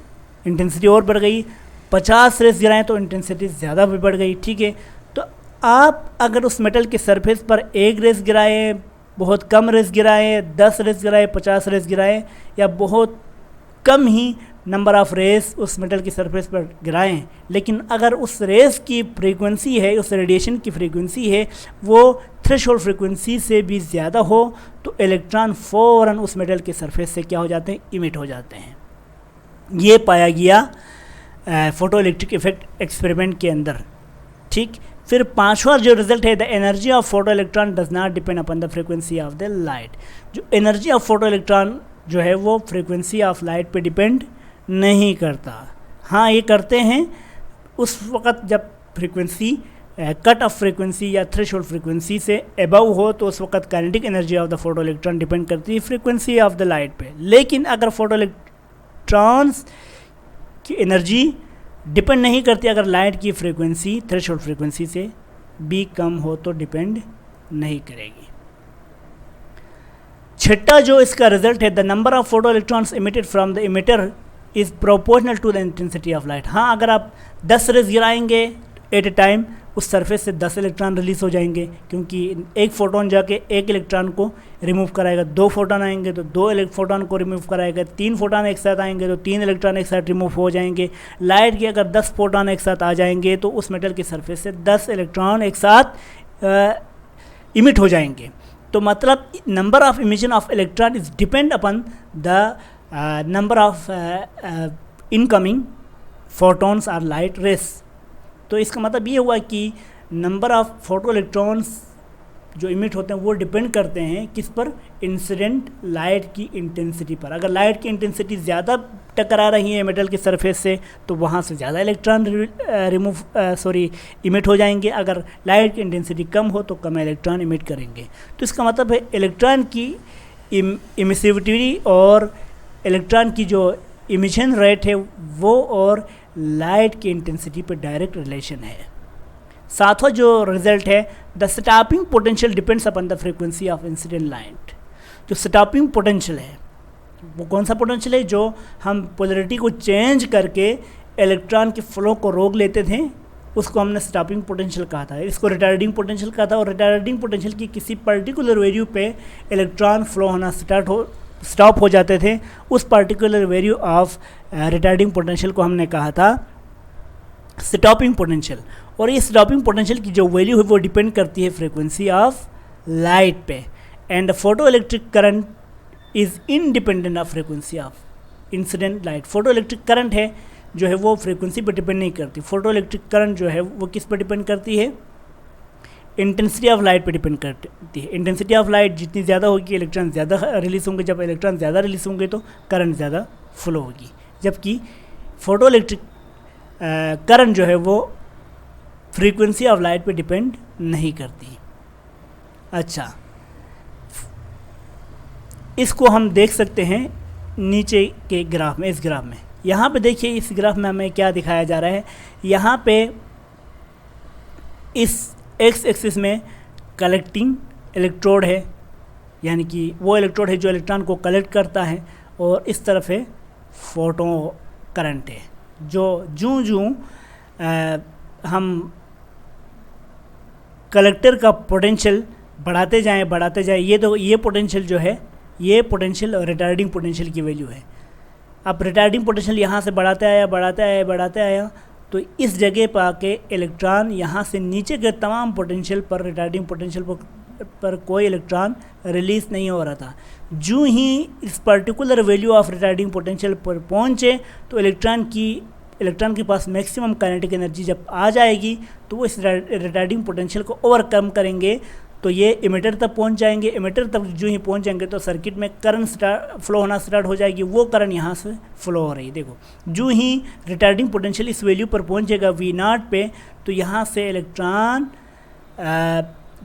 Speaker 1: इंटेंसिटी और बढ़ गई, 50 रेस गिराएं तो इंटेंसिटी ज़्यादा भी बढ़ गई। ठीक है, तो आप अगर उस मेटल के सरफेस पर 1 रेस गिराएं, बहुत कम रेस गिराएं, 10 रेस गिराएं, 50 रेस गिराएं या बहुत कम ही नंबर ऑफ़ रेस उस मेटल की सरफेस पर गिराएं, लेकिन अगर उस रेस की फ्रीक्वेंसी है, उस रेडिएशन की फ्रीक्वेंसी है वो थ्रेशोल्ड फ्रीक्वेंसी से भी ज़्यादा हो तो इलेक्ट्रॉन फ़ौरन उस मेटल के सरफेस से क्या हो जाते हैं, इमिट हो जाते हैं। ये पाया गया फ़ोटो इलेक्ट्रिक इफेक्ट एक्सपेरिमेंट के अंदर। ठीक, फिर 5वां जो रिजल्ट है, the energy of photo electron does not depend upon the frequency of the light. जो एनर्जी ऑफ फोटो इलेक्ट्रॉन जो है वो फ्रीक्वेंसी ऑफ लाइट पे डिपेंड नहीं करता। हाँ, ये करते हैं उस वक़्त जब फ्रीक्वेंसी कट ऑफ फ्रीक्वेंसी या थ्रेशोल्ड फ्रीक्वेंसी से एबव हो तो उस वक्त kinetic energy of the photo electron depend करती है फ्रीक्वेंसी ऑफ द लाइट पे। लेकिन अगर फोटो इलेक्ट्रॉन्स की एनर्जी डिपेंड नहीं करती, अगर लाइट की फ्रीक्वेंसी थ्रेशोल्ड फ्रीक्वेंसी से भी कम हो तो डिपेंड नहीं करेगी। छठा जो इसका रिजल्ट है, the number of photo electrons emitted from the emitter is proportional to the intensity of light. हाँ, अगर आप 10 रेज गिराएंगे एट ए टाइम उस सरफेस से 10 इलेक्ट्रॉन रिलीज़ हो जाएंगे, क्योंकि एक फ़ोटोन जाके एक इलेक्ट्रॉन को रिमूव कराएगा, 2 फोटोन आएंगे तो 2 फोटोन को रिमूव कराएगा, 3 फोटोन एक साथ आएंगे तो 3 इलेक्ट्रॉन एक साथ रिमूव हो जाएंगे। लाइट के अगर 10 फोटोन एक साथ आ जाएंगे तो उस मेटल की सरफेस से 10 इलेक्ट्रॉन एक साथ इमिट हो जाएंगे। तो मतलब number of emission of electron is depend upon the number of incoming photons or light rays. तो इसका मतलब ये हुआ कि नंबर ऑफ फोटो इलेक्ट्रॉन्स जो इमिट होते हैं वो डिपेंड करते हैं किस पर, इंसिडेंट लाइट की इंटेंसिटी पर। अगर लाइट की इंटेंसिटी ज़्यादा टकरा रही है मेटल की सरफेस से तो वहाँ से ज़्यादा इलेक्ट्रॉन इमिट हो जाएंगे, अगर लाइट की इंटेंसिटी कम हो तो कम इलेक्ट्रॉन इमिट करेंगे। तो इसका मतलब है इलेक्ट्रॉन की इमिसिविटी और इलेक्ट्रॉन की जो इमिशन रेट है वो और लाइट की इंटेंसिटी पर डायरेक्ट रिलेशन है। 7वां जो रिजल्ट है, the stopping potential depends upon the frequency of incident light. जो स्टॉपिंग पोटेंशियल है वो कौन सा पोटेंशियल है? जो हम पोलैरिटी को चेंज करके इलेक्ट्रॉन के फ्लो को रोक लेते थे, उसको हमने स्टॉपिंग पोटेंशियल कहा था। इसको रिटार्डिंग पोटेंशियल कहा था। और रिटार्डिंग पोटेंशियल की किसी पर्टिकुलर वैल्यू पे इलेक्ट्रॉन फ्लो होना स्टॉप हो जाते थे, उस particular value of retarding potential को हमने कहा था स्टॉपिंग पोटेंशियल। और ये स्टॉपिंग पोटेंशियल की जो वैल्यू है वो डिपेंड करती है फ्रीक्वेंसी ऑफ लाइट पे। And photo electric current is independent of frequency of incident light. Photo electric current है जो है वो फ्रीक्वेंसी पर डिपेंड नहीं करती। फोटो इलेक्ट्रिक करंट जो है वो किस पर डिपेंड करती है? इंटेंसिटी ऑफ लाइट पे डिपेंड करती है। इंटेंसिटी ऑफ लाइट जितनी ज़्यादा होगी इलेक्ट्रॉन ज़्यादा रिलीज होंगे, जब इलेक्ट्रॉन ज़्यादा रिलीज होंगे तो करंट ज़्यादा फ्लो होगी। जबकि फोटो इलेक्ट्रिक करंट जो है वो फ्रीक्वेंसी ऑफ लाइट पे डिपेंड नहीं करती। अच्छा, इसको हम देख सकते हैं नीचे के ग्राफ में। इस ग्राफ में यहाँ पे देखिए, इस ग्राफ में हमें क्या दिखाया जा रहा है? यहाँ पे इस एक्स एक्सिस में कलेक्टिंग इलेक्ट्रोड है, यानी कि वो इलेक्ट्रोड है जो इलेक्ट्रॉन को कलेक्ट करता है, और इस तरफ है फोटो करंट है, जो जूं हम कलेक्टर का पोटेंशियल बढ़ाते जाएं, ये पोटेंशियल जो है, ये पोटेंशियल और रिटार्डिंग पोटेंशियल की वैल्यू है। अब रिटार्डिंग पोटेंशियल यहाँ से बढ़ाते आया तो इस जगह पर आके इलेक्ट्रॉन यहाँ से नीचे के तमाम पोटेंशियल पर, रिटार्डिंग पोटेंशियल पर कोई इलेक्ट्रॉन रिलीज़ नहीं हो रहा था। जो ही इस particular value of retarding potential पर पहुँचे तो इलेक्ट्रॉन के पास मैक्सिमम काइनेटिक एनर्जी जब आ जाएगी तो वो इस रिटार्डिंग पोटेंशियल को ओवरकम करेंगे, तो ये इमिटर तक पहुंच जाएंगे। इमिटर तक जो ही पहुंच जाएंगे तो सर्किट में करंट फ्लो होना स्टार्ट हो जाएगी। वो करंट यहाँ से फ्लो हो रही है। देखो, जो ही रिटार्डिंग पोटेंशियल इस वैल्यू पर पहुंचेगा V0 पे, तो यहाँ से इलेक्ट्रॉन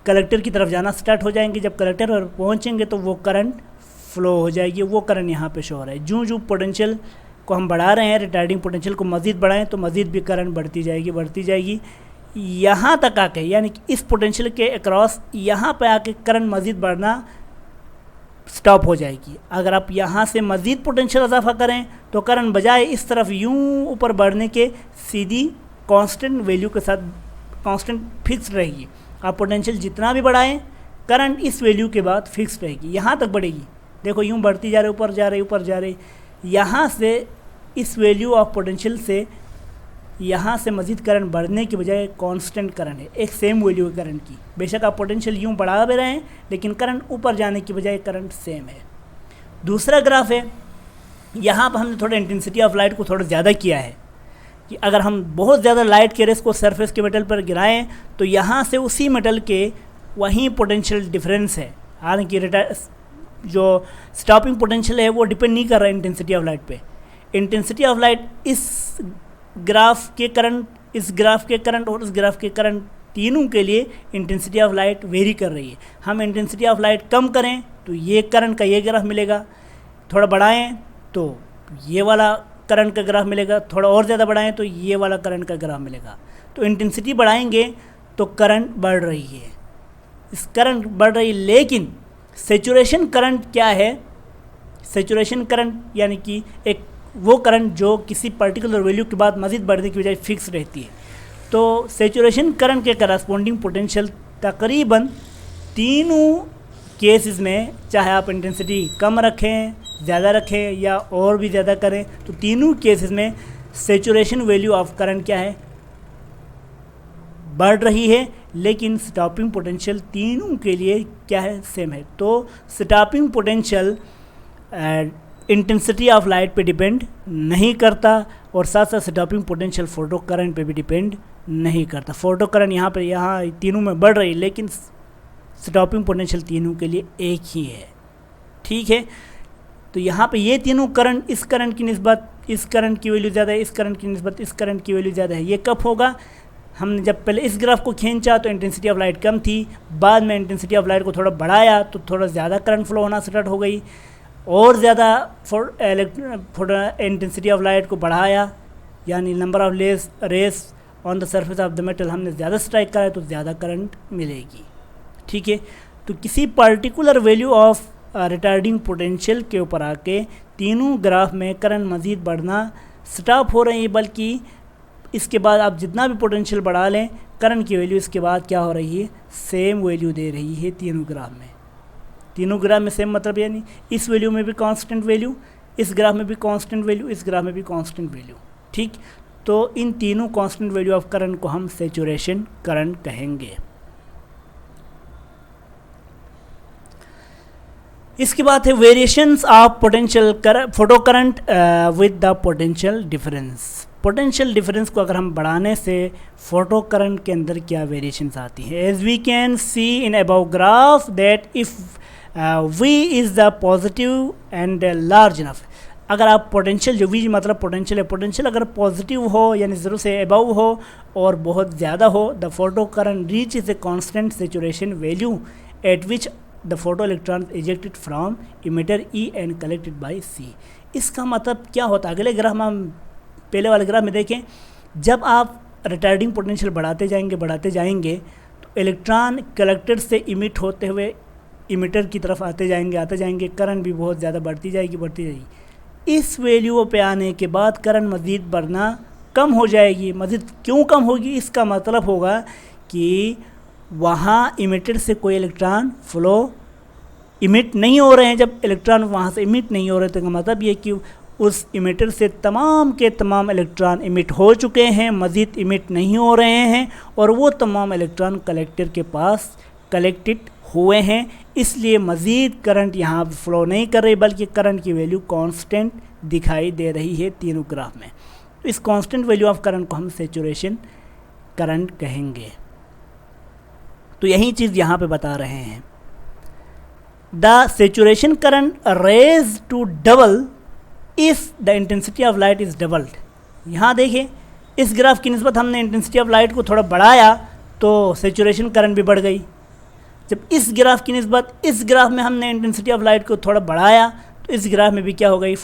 Speaker 1: कलेक्टर की तरफ जाना स्टार्ट हो जाएंगे। जब कलेक्टर पर पहुँचेंगे तो वो करंट फ्लो हो जाएगी। वो करंट यहाँ पे शो हो रहा है। जो पोटेंशियल को हम बढ़ा रहे हैं, रिटार्डिंग पोटेंशियल को मज़ीद बढ़ाएं तो मज़ीद भी करंट बढ़ती जाएगी यहाँ तक आके, यानी कि इस पोटेंशियल के अक्रॉस यहाँ पे आके करंट मज़ीद बढ़ना स्टॉप हो जाएगी। अगर आप यहाँ से मज़ीद पोटेंशियल इजाफा करें तो करंट बजाय इस तरफ यूँ ऊपर बढ़ने के सीधी कांस्टेंट वैल्यू के साथ कांस्टेंट फिक्स रहेगी। आप पोटेंशियल जितना भी बढ़ाएं, करंट इस वैल्यू के बाद फिक्स रहेगी, यहाँ तक बढ़ेगी। देखो, यूँ बढ़ती जा रही, ऊपर जा रही। यहाँ से इस वैल्यू ऑफ पोटेंशियल से यहाँ से मज़ीद करंट बढ़ने की बजाय कांस्टेंट करंट है, एक सेम वैल्यू है करंट की। बेशक आप पोटेंशियल यूँ बढ़ा भी रहे हैं, लेकिन करंट ऊपर जाने की बजाय करंट सेम है। दूसरा ग्राफ है, यहाँ पर हमने थोड़ा इंटेंसिटी ऑफ लाइट को थोड़ा ज़्यादा किया है कि अगर हम बहुत ज़्यादा लाइट के रेस को सरफेस के मेटल पर गिराएं तो यहाँ से उसी मेटल के वहीं पोटेंशियल डिफरेंस है। हालांकि जो स्टॉपिंग पोटेंशियल है वो डिपेंड नहीं कर रहा है इंटेंसिटी ऑफ लाइट पे। इंटेंसिटी ऑफ लाइट इस ग्राफ के करंट, इस ग्राफ के करंट और इस ग्राफ के करंट तीनों के लिए इंटेंसिटी ऑफ लाइट वेरी कर रही है। हम इंटेंसिटी ऑफ लाइट कम करें तो ये करंट का ये ग्राफ मिलेगा, थोड़ा बढ़ाएं तो ये वाला करंट का ग्राफ मिलेगा, थोड़ा और ज़्यादा बढ़ाएं तो ये वाला करंट का ग्राफ मिलेगा। तो इंटेंसिटी बढ़ाएंगे तो करंट बढ़ रही है, इस करंट बढ़ रही है। लेकिन सेचुरेशन करंट क्या है? सेचुरेशन करंट यानी कि एक वो करंट जो किसी पर्टिकुलर वैल्यू के बाद मज़ीद बढ़ने की बजाय फिक्स रहती है। तो सेचुरेशन करंट के करस्पॉन्डिंग पोटेंशियल तकरीबन तीनों केसेस में, चाहे आप इंटेंसिटी कम रखें, ज़्यादा रखें या और भी ज़्यादा करें, तो तीनों केसेस में सेचुरेशन वैल्यू ऑफ करंट क्या है? बढ़ रही है। लेकिन स्टॉपिंग पोटेंशियल तीनों के लिए क्या है? सेम है। तो stopping potential intensity of light पे डिपेंड नहीं करता और साथ साथ स्टॉपिंग पोटेंशियल फोटो करंट पे भी डिपेंड नहीं करता। फोटो करंट यहाँ तीनों में बढ़ रही है, लेकिन स्टॉपिंग पोटेंशियल तीनों के लिए एक ही है। ठीक है, तो यहाँ पे ये तीनों करंट, इस करंट की निस्बत इस करंट की वैल्यू ज़्यादा है, इस करंट की निस्बत इस करंट की वैल्यू ज़्यादा है। ये कब होगा? हमने जब पहले इस ग्राफ को खींचा तो इंटेंसिटी ऑफ लाइट कम थी, बाद में इंटेंसिटी ऑफ लाइट को थोड़ा बढ़ाया तो थोड़ा ज़्यादा करंट फ्लो होना स्टार्ट हो गई, और ज़्यादा इंटेंसिटी ऑफ लाइट को बढ़ाया, यानी number of rays on the surface of the metal हमने ज़्यादा स्ट्राइक करा है तो ज़्यादा करंट मिलेगी। ठीक है, तो किसी particular value of retarding potential के ऊपर आके तीनों ग्राफ में करंट मज़ीद बढ़ना स्टॉप हो रही है, बल्कि इसके बाद आप जितना भी पोटेंशियल बढ़ा लें करंट की वैल्यू इसके बाद क्या हो रही है, सेम वैल्यू दे रही है तीनों ग्राफ में। तीनों ग्राफ में सेम मतलब यानी इस वैल्यू में भी कांस्टेंट वैल्यू, इस ग्राफ में भी कांस्टेंट वैल्यू, इस ग्राफ में भी कांस्टेंट वैल्यू। ठीक, तो इन तीनों कांस्टेंट वैल्यू ऑफ करंट को हम सैचुरेशन करंट कहेंगे। इसके बाद है variations of potential photo current with the potential difference. Potential difference को अगर हम बढ़ाने से फोटो करंट के अंदर क्या वेरिएशंस आती हैं। As we can see in above graph that if V is the positive and large enough, अगर आप पोटेंशियल, जो V मतलब पोटेंशियल है, पोटेंशियल अगर पॉजिटिव हो यानी ज़ीरो से अबव हो और बहुत ज़्यादा हो, the photo current reach is a constant saturation value eight which the photo electron ejected from emitter E and collected by C। इसका मतलब क्या होता है, अगले ग्राफ में हम पहले वाले ग्राफ में देखें, जब आप रिटार्डिंग पोटेंशियल बढ़ाते जाएंगे तो इलेक्ट्रॉन कलेक्टर से इमिट होते हुए इमिटर की तरफ आते जाएंगे, करंट भी बहुत ज़्यादा बढ़ती जाएगी। इस वैल्यू पे आने के बाद करंट मज़ीद बढ़ना कम हो जाएगी। मज़ीद क्यों कम होगी, इसका मतलब होगा कि वहाँ इमिटर से कोई इलेक्ट्रॉन फ्लो इमिट नहीं हो रहे हैं। जब इलेक्ट्रॉन वहाँ से इमिट नहीं हो रहे तो मतलब ये कि उस इमिटर से तमाम के तमाम इलेक्ट्रॉन इमिट हो चुके हैं, मज़ीद इमिट नहीं हो रहे हैं, और वो तमाम इलेक्ट्रॉन कलेक्टर के पास कलेक्टेड हुए हैं। इसलिए मज़ीद करंट यहाँ फ्लो नहीं कर रही, बल्कि करंट की वैल्यू कांस्टेंट दिखाई दे रही है तीनों ग्राफ में। इस कांस्टेंट वैल्यू ऑफ करंट को हम सैचुरेशन करंट कहेंगे। तो यही चीज़ यहाँ पे बता रहे हैं। The saturation current rises to double if the intensity of light is doubled. यहाँ देखिए, इस ग्राफ की निस्बत हमने इंटेंसिटी ऑफ लाइट को थोड़ा बढ़ाया तो सैचुरेशन करंट भी बढ़ गई। जब इस ग्राफ की निस्बत इस ग्राफ में हमने इंटेंसिटी ऑफ लाइट को थोड़ा बढ़ाया तो इस ग्राफ में भी क्या हो गई,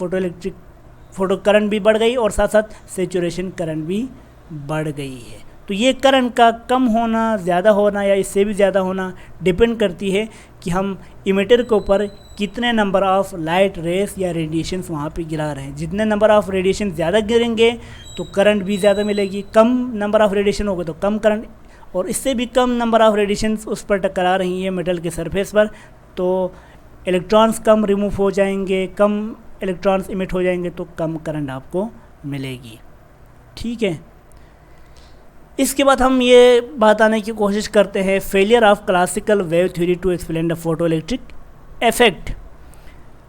Speaker 1: फोटो करंट भी बढ़ गई और साथ साथ सैचुरेशन करंट भी बढ़ गई है। तो ये करंट का कम होना, ज़्यादा होना या इससे भी ज़्यादा होना डिपेंड करती है कि हम इमिटर के ऊपर कितने नंबर ऑफ़ लाइट रेस या रेडिएशंस वहाँ पे गिरा रहे हैं। जितने नंबर ऑफ़ रेडिएशन ज़्यादा गिरेंगे तो करंट भी ज़्यादा मिलेगी, कम नंबर ऑफ़ रेडिएशन होगा तो कम करंट, और इससे भी कम नंबर ऑफ़ रेडिएशंस उस पर टकरा रही है मेटल के सरफेस पर, तो इलेक्ट्रॉन्स कम रिमूव हो जाएंगे, कम इलेक्ट्रॉन्स इमिट हो जाएंगे, तो कम करंट आपको मिलेगी। ठीक है, इसके बाद हम ये बताने की कोशिश करते हैं failure of classical wave theory to explain the photo electric effect.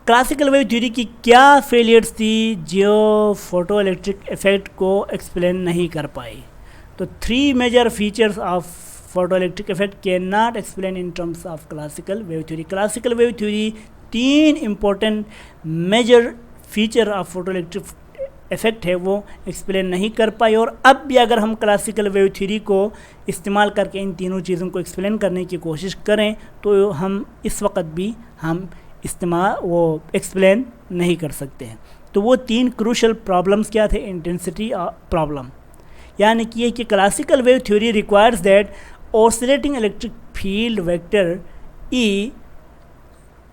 Speaker 1: Classical wave theory की क्या फेलियर्स थी जो फोटो इलेक्ट्रिक इफेक्ट को एक्सप्लेन नहीं कर पाई। तो 3 major features of photo electric effect can not explain in terms of classical wave theory. Classical wave theory 3 important major feature of photo electric effect है वो एक्सप्लेन नहीं कर पाई, और अब भी अगर हम क्लासिकल वेव थ्योरी को इस्तेमाल करके इन तीनों चीज़ों को एक्सप्लेन करने की कोशिश करें तो हम इस वक्त भी हम एक्सप्लेन नहीं कर सकते हैं। तो वो 3 क्रूशल प्रॉब्लम्स क्या थे। इंटेंसिटी प्रॉब्लम, यानी कि ये कि classical wave theory requires that oscillating electric field vector E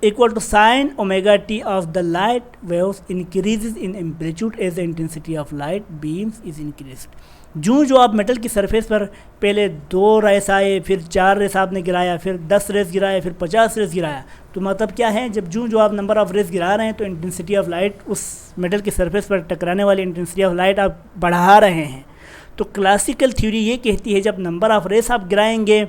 Speaker 1: equal to sin omega t of the light waves increases in amplitude as the intensity of light beams is increased। जो आप metal की surface पर पहले 2 race आए, फिर 4 race आपने गिराया, फिर 10 रेस गिराया, फिर 50 रेस गिराया, तो मतलब क्या है, जब जो आप नंबर ऑफ रेस गिरा रहे हैं तो इंटेंसिटी ऑफ लाइट, उस मेटल की सरफेस पर टकराने वाली इंटेंसिटी ऑफ लाइट आप बढ़ा रहे हैं। तो क्लासिकल थ्योरी ये कहती है जब नंबर ऑफ रेस आप गिराएंगे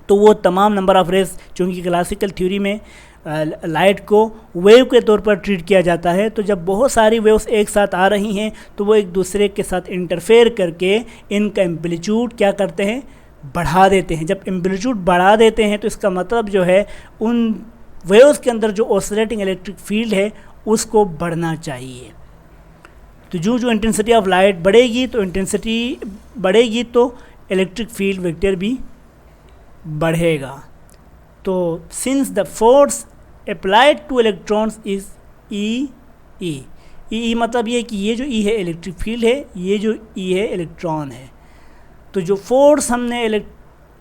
Speaker 1: तो वो तमाम नंबर ऑफ रेस, चूँकि क्लासिकल थ्योरी में लाइट को वेव के तौर पर ट्रीट किया जाता है, तो जब बहुत सारी वेव्स एक साथ आ रही हैं तो वो एक दूसरे के साथ इंटरफेयर करके इनका एम्पलीट्यूड क्या करते हैं, बढ़ा देते हैं। जब एम्पलीट्यूड बढ़ा देते हैं तो इसका मतलब जो है उन वेव्स के अंदर जो ऑसिलेटिंग इलेक्ट्रिक फील्ड है उसको बढ़ना चाहिए। तो जो इंटेंसिटी ऑफ लाइट बढ़ेगी तो इलेक्ट्रिक फील्ड वेक्टर भी बढ़ेगा। तो since the force applied to electrons is E मतलब ये कि ये जो ई है इलेक्ट्रिक फील्ड है, ये जो ई है इलेक्ट्रॉन है। तो जो फोर्स हमने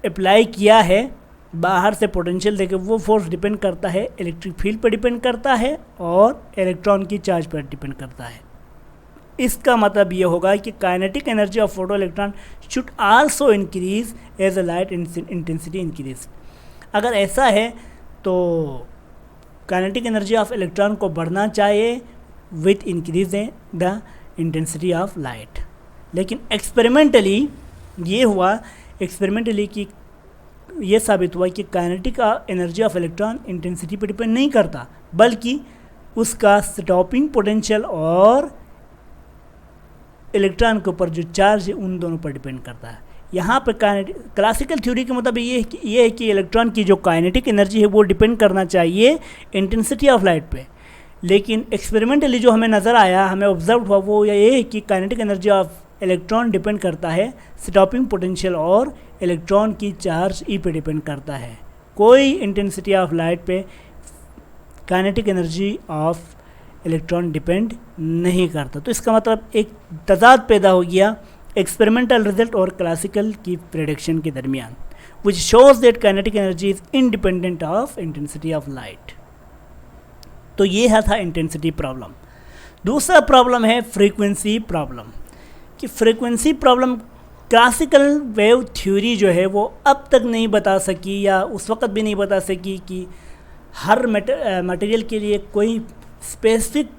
Speaker 1: अप्लाई किया है बाहर से पोटेंशियल देके वो फोर्स डिपेंड करता है इलेक्ट्रिक फील्ड पर डिपेंड करता है और इलेक्ट्रॉन की चार्ज पर डिपेंड करता है। इसका मतलब ये होगा कि kinetic energy of photo electron should also increase as a light intensity increase. अगर ऐसा है तो काइनेटिक एनर्जी ऑफ इलेक्ट्रॉन को बढ़ना चाहिए with increase the intensity of light. लेकिन एक्सपेरिमेंटली ये हुआ, एक्सपेरिमेंटली कि ये साबित हुआ कि kinetic energy of electron intensity पर डिपेंड नहीं करता, बल्कि उसका स्टॉपिंग पोटेंशियल और इलेक्ट्रॉन के ऊपर जो चार्ज है उन दोनों पर डिपेंड करता है। यहाँ पर क्लासिकल थ्योरी के मुताबिक ये है कि इलेक्ट्रॉन की जो काइनेटिक एनर्जी है वो डिपेंड करना चाहिए इंटेंसिटी ऑफ लाइट पे। लेकिन एक्सपेरिमेंटली जो हमें नज़र आया, हमें ऑब्जर्व हुआ, वो ये है कि kinetic energy of electron depend करता है स्टॉपिंग पोटेंशियल और इलेक्ट्रॉन की चार्ज ई पे डिपेंड करता है। कोई इंटेंसिटी ऑफ लाइट पे kinetic energy of electron depend नहीं करता। तो इसका मतलब एक तजाद पैदा हो गया एक्सपेरिमेंटल रिजल्ट और क्लासिकल की प्रेडिक्शन के दरमियान, which shows that kinetic energy is independent of intensity of light. तो ये था इंटेंसिटी प्रॉब्लम। दूसरा प्रॉब्लम है फ्रीक्वेंसी प्रॉब्लम। कि frequency problem classical wave theory जो है वो अब तक नहीं बता सकी, या उस वक्त भी नहीं बता सकी कि हर मटेरियल के लिए कोई स्पेसिफिक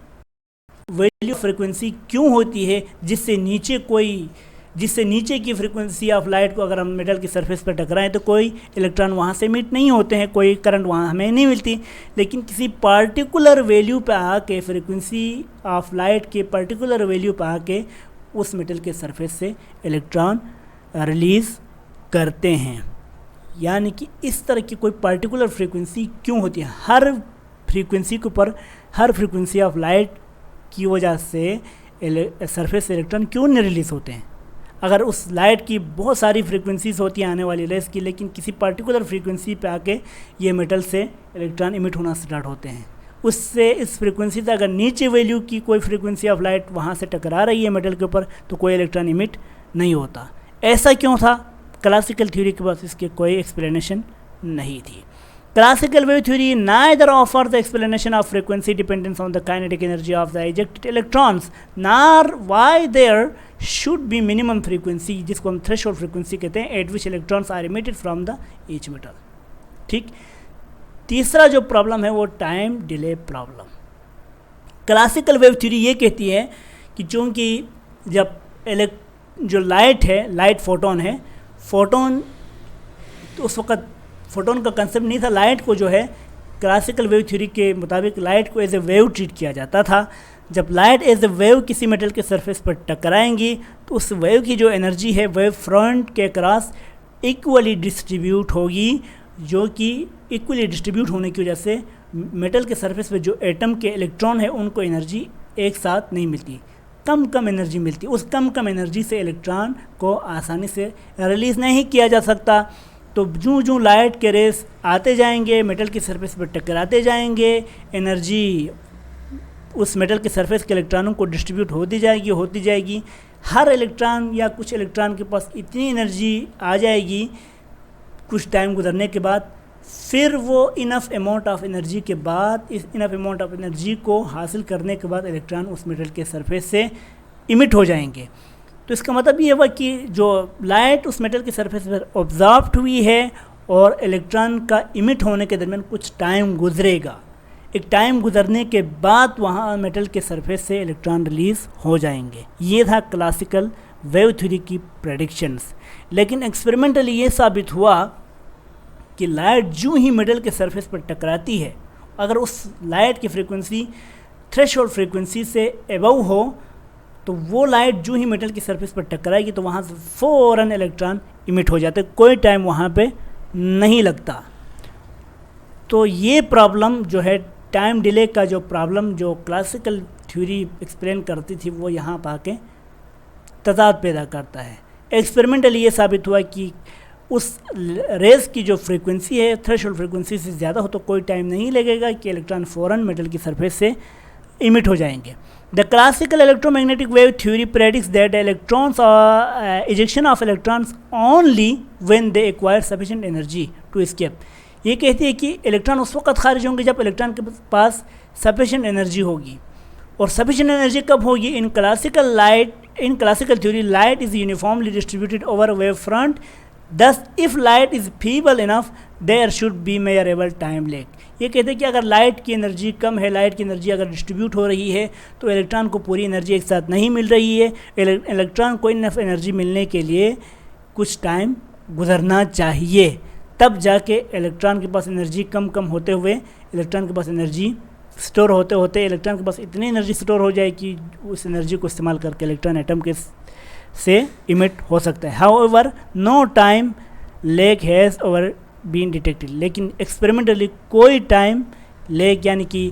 Speaker 1: वैल्यू फ्रीक्वेंसी क्यों होती है जिससे नीचे की फ्रीक्वेंसी ऑफ लाइट को अगर हम मेटल की सरफेस पर टकराएं तो कोई इलेक्ट्रॉन वहाँ से इमिट नहीं होते हैं, कोई करंट वहाँ हमें नहीं मिलती। लेकिन किसी पार्टिकुलर वैल्यू पे आके, फ्रीक्वेंसी ऑफ लाइट के पार्टिकुलर वैल्यू पे आके उस मेटल के सरफेस से इलेक्ट्रॉन रिलीज़ करते हैं। यानी कि इस तरह की कोई पार्टिकुलर फ्रीक्वेंसी क्यों होती है, हर फ्रीक्वेंसी के ऊपर, हर फ्रीक्वेंसी ऑफ लाइट की वजह से सरफेस से इलेक्ट्रॉन क्यों नहीं रिलीज़ होते हैं। अगर उस लाइट की बहुत सारी फ्रीक्वेंसीज होती हैं आने वाली रेस की, लेकिन किसी पार्टिकुलर फ्रीक्वेंसी पे आके ये मेटल से इलेक्ट्रॉन इमिट होना स्टार्ट होते हैं। उससे इस फ्रीक्वेंसी से अगर नीचे वैल्यू की कोई फ्रीक्वेंसी ऑफ लाइट वहाँ से टकरा रही है मेटल के ऊपर तो कोई इलेक्ट्रॉन इमिट नहीं होता। ऐसा क्यों था? क्लासिकल थ्योरी के पास इसके कोई एक्सप्लेनेशन नहीं थी। Classical wave theory neither offers the explanation of frequency dependence on the kinetic energy of the ejected electrons, nor why there should be minimum frequency, जिसको हम threshold frequency कहते हैं, at which electrons are emitted from the each metal। ठीक। तीसरा जो problem है वो time delay problem. Classical wave theory ये कहती है कि चूँकि जब जो लाइट है, लाइट फोटोन है, फोटोन तो उस वक्त फोटोन का कंसेप्ट नहीं था। लाइट को जो है क्लासिकल वेव थ्योरी के मुताबिक लाइट को एज ए वेव ट्रीट किया जाता था। जब लाइट एज ए वेव किसी मेटल के सरफेस पर टकराएंगी तो उस वेव की जो एनर्जी है वेव फ्रंट के क्रॉस इक्वली डिस्ट्रीब्यूट होगी, जो कि इक्वली डिस्ट्रीब्यूट होने की वजह से मेटल के सरफेस पर जो एटम के इलेक्ट्रॉन है उनको एनर्जी एक साथ नहीं मिलती, कम एनर्जी मिलती। उस कम एनर्जी से इलेक्ट्रॉन को आसानी से रिलीज़ नहीं किया जा सकता। तो जूँ लाइट के रेस आते जाएंगे, मेटल की सरफेस पर टकराते जाएंगे, एनर्जी उस मेटल के सरफेस के इलेक्ट्रॉनों को डिस्ट्रीब्यूट होती जाएगी। हर इलेक्ट्रॉन या कुछ इलेक्ट्रॉन के पास इतनी एनर्जी आ जाएगी कुछ टाइम गुजरने के बाद, फिर वो इनफ अमाउंट ऑफ एनर्जी के बाद, इस इनफ अमाउंट ऑफ एनर्जी को हासिल करने के बाद इलेक्ट्रॉन उस मेटल के सरफेस से इमिट हो जाएंगे। तो इसका मतलब ये हुआ कि जो लाइट उस मेटल की सरफेस पर ऑब्जर्व हुई है और इलेक्ट्रॉन का इमिट होने के दरमियान कुछ टाइम गुजरेगा। एक टाइम गुजरने के बाद वहाँ मेटल के सरफेस से इलेक्ट्रॉन रिलीज़ हो जाएंगे। ये था क्लासिकल वेव थ्योरी की प्रेडिक्शंस। लेकिन एक्सपेरिमेंटली ये साबित हुआ कि लाइट जो ही मेटल के सरफेस पर टकराती है, अगर उस लाइट की फ्रीक्वेंसी थ्रेशोल्ड फ्रीक्वेंसी से एबव हो तो वो लाइट जो ही मेटल की सरफेस पर टकराएगी तो वहाँ से फ़ौरन इलेक्ट्रॉन इमिट हो जाते, कोई टाइम वहाँ पे नहीं लगता। तो ये प्रॉब्लम जो है टाइम डिले का जो प्रॉब्लम जो क्लासिकल थ्योरी एक्सप्लेन करती थी वो यहाँ पर आके तजाद पैदा करता है। एक्सपेरिमेंटली ये साबित हुआ कि उस रेस की जो फ्रीक्वेंसी है थ्रेशोल्ड फ्रीक्वेंसी से ज़्यादा हो तो कोई टाइम नहीं लगेगा कि इलेक्ट्रॉन फ़ौरन मेटल की सरफेस से इमिट हो जाएंगे। The classical electromagnetic wave theory predicts that electrons are ejection of electrons only when they acquire sufficient energy to escape. ये कहती है कि इलेक्ट्रॉन उस वक्त खारिज होंगे जब इलेक्ट्रॉन के पास सफिशेंट एनर्जी होगी. और सफिशेंट एनर्जी कब होगी? In classical theory light is uniformly distributed over wave front. Thus, if light is feeble enough, there should be measurable time lag. ये कहते हैं कि अगर लाइट की एनर्जी कम है, लाइट की एनर्जी अगर डिस्ट्रीब्यूट हो रही है तो इलेक्ट्रॉन को पूरी एनर्जी एक साथ नहीं मिल रही है. इलेक्ट्रॉन को इनफ एनर्जी मिलने के लिए कुछ टाइम गुजरना चाहिए, तब जाके इलेक्ट्रॉन के पास एनर्जी कम होते हुए इलेक्ट्रॉन के पास एनर्जी स्टोर होते होते इलेक्ट्रॉन के पाए इतनी एनर्जी स्टोर हो जाए कि उस एनर्जी को इस्तेमाल करके इलेक्ट्रॉन एटम के से इमिट हो सकता है. However no time lag has over been detected. लेकिन एक्सपेरिमेंटली कोई टाइम लेग यानी कि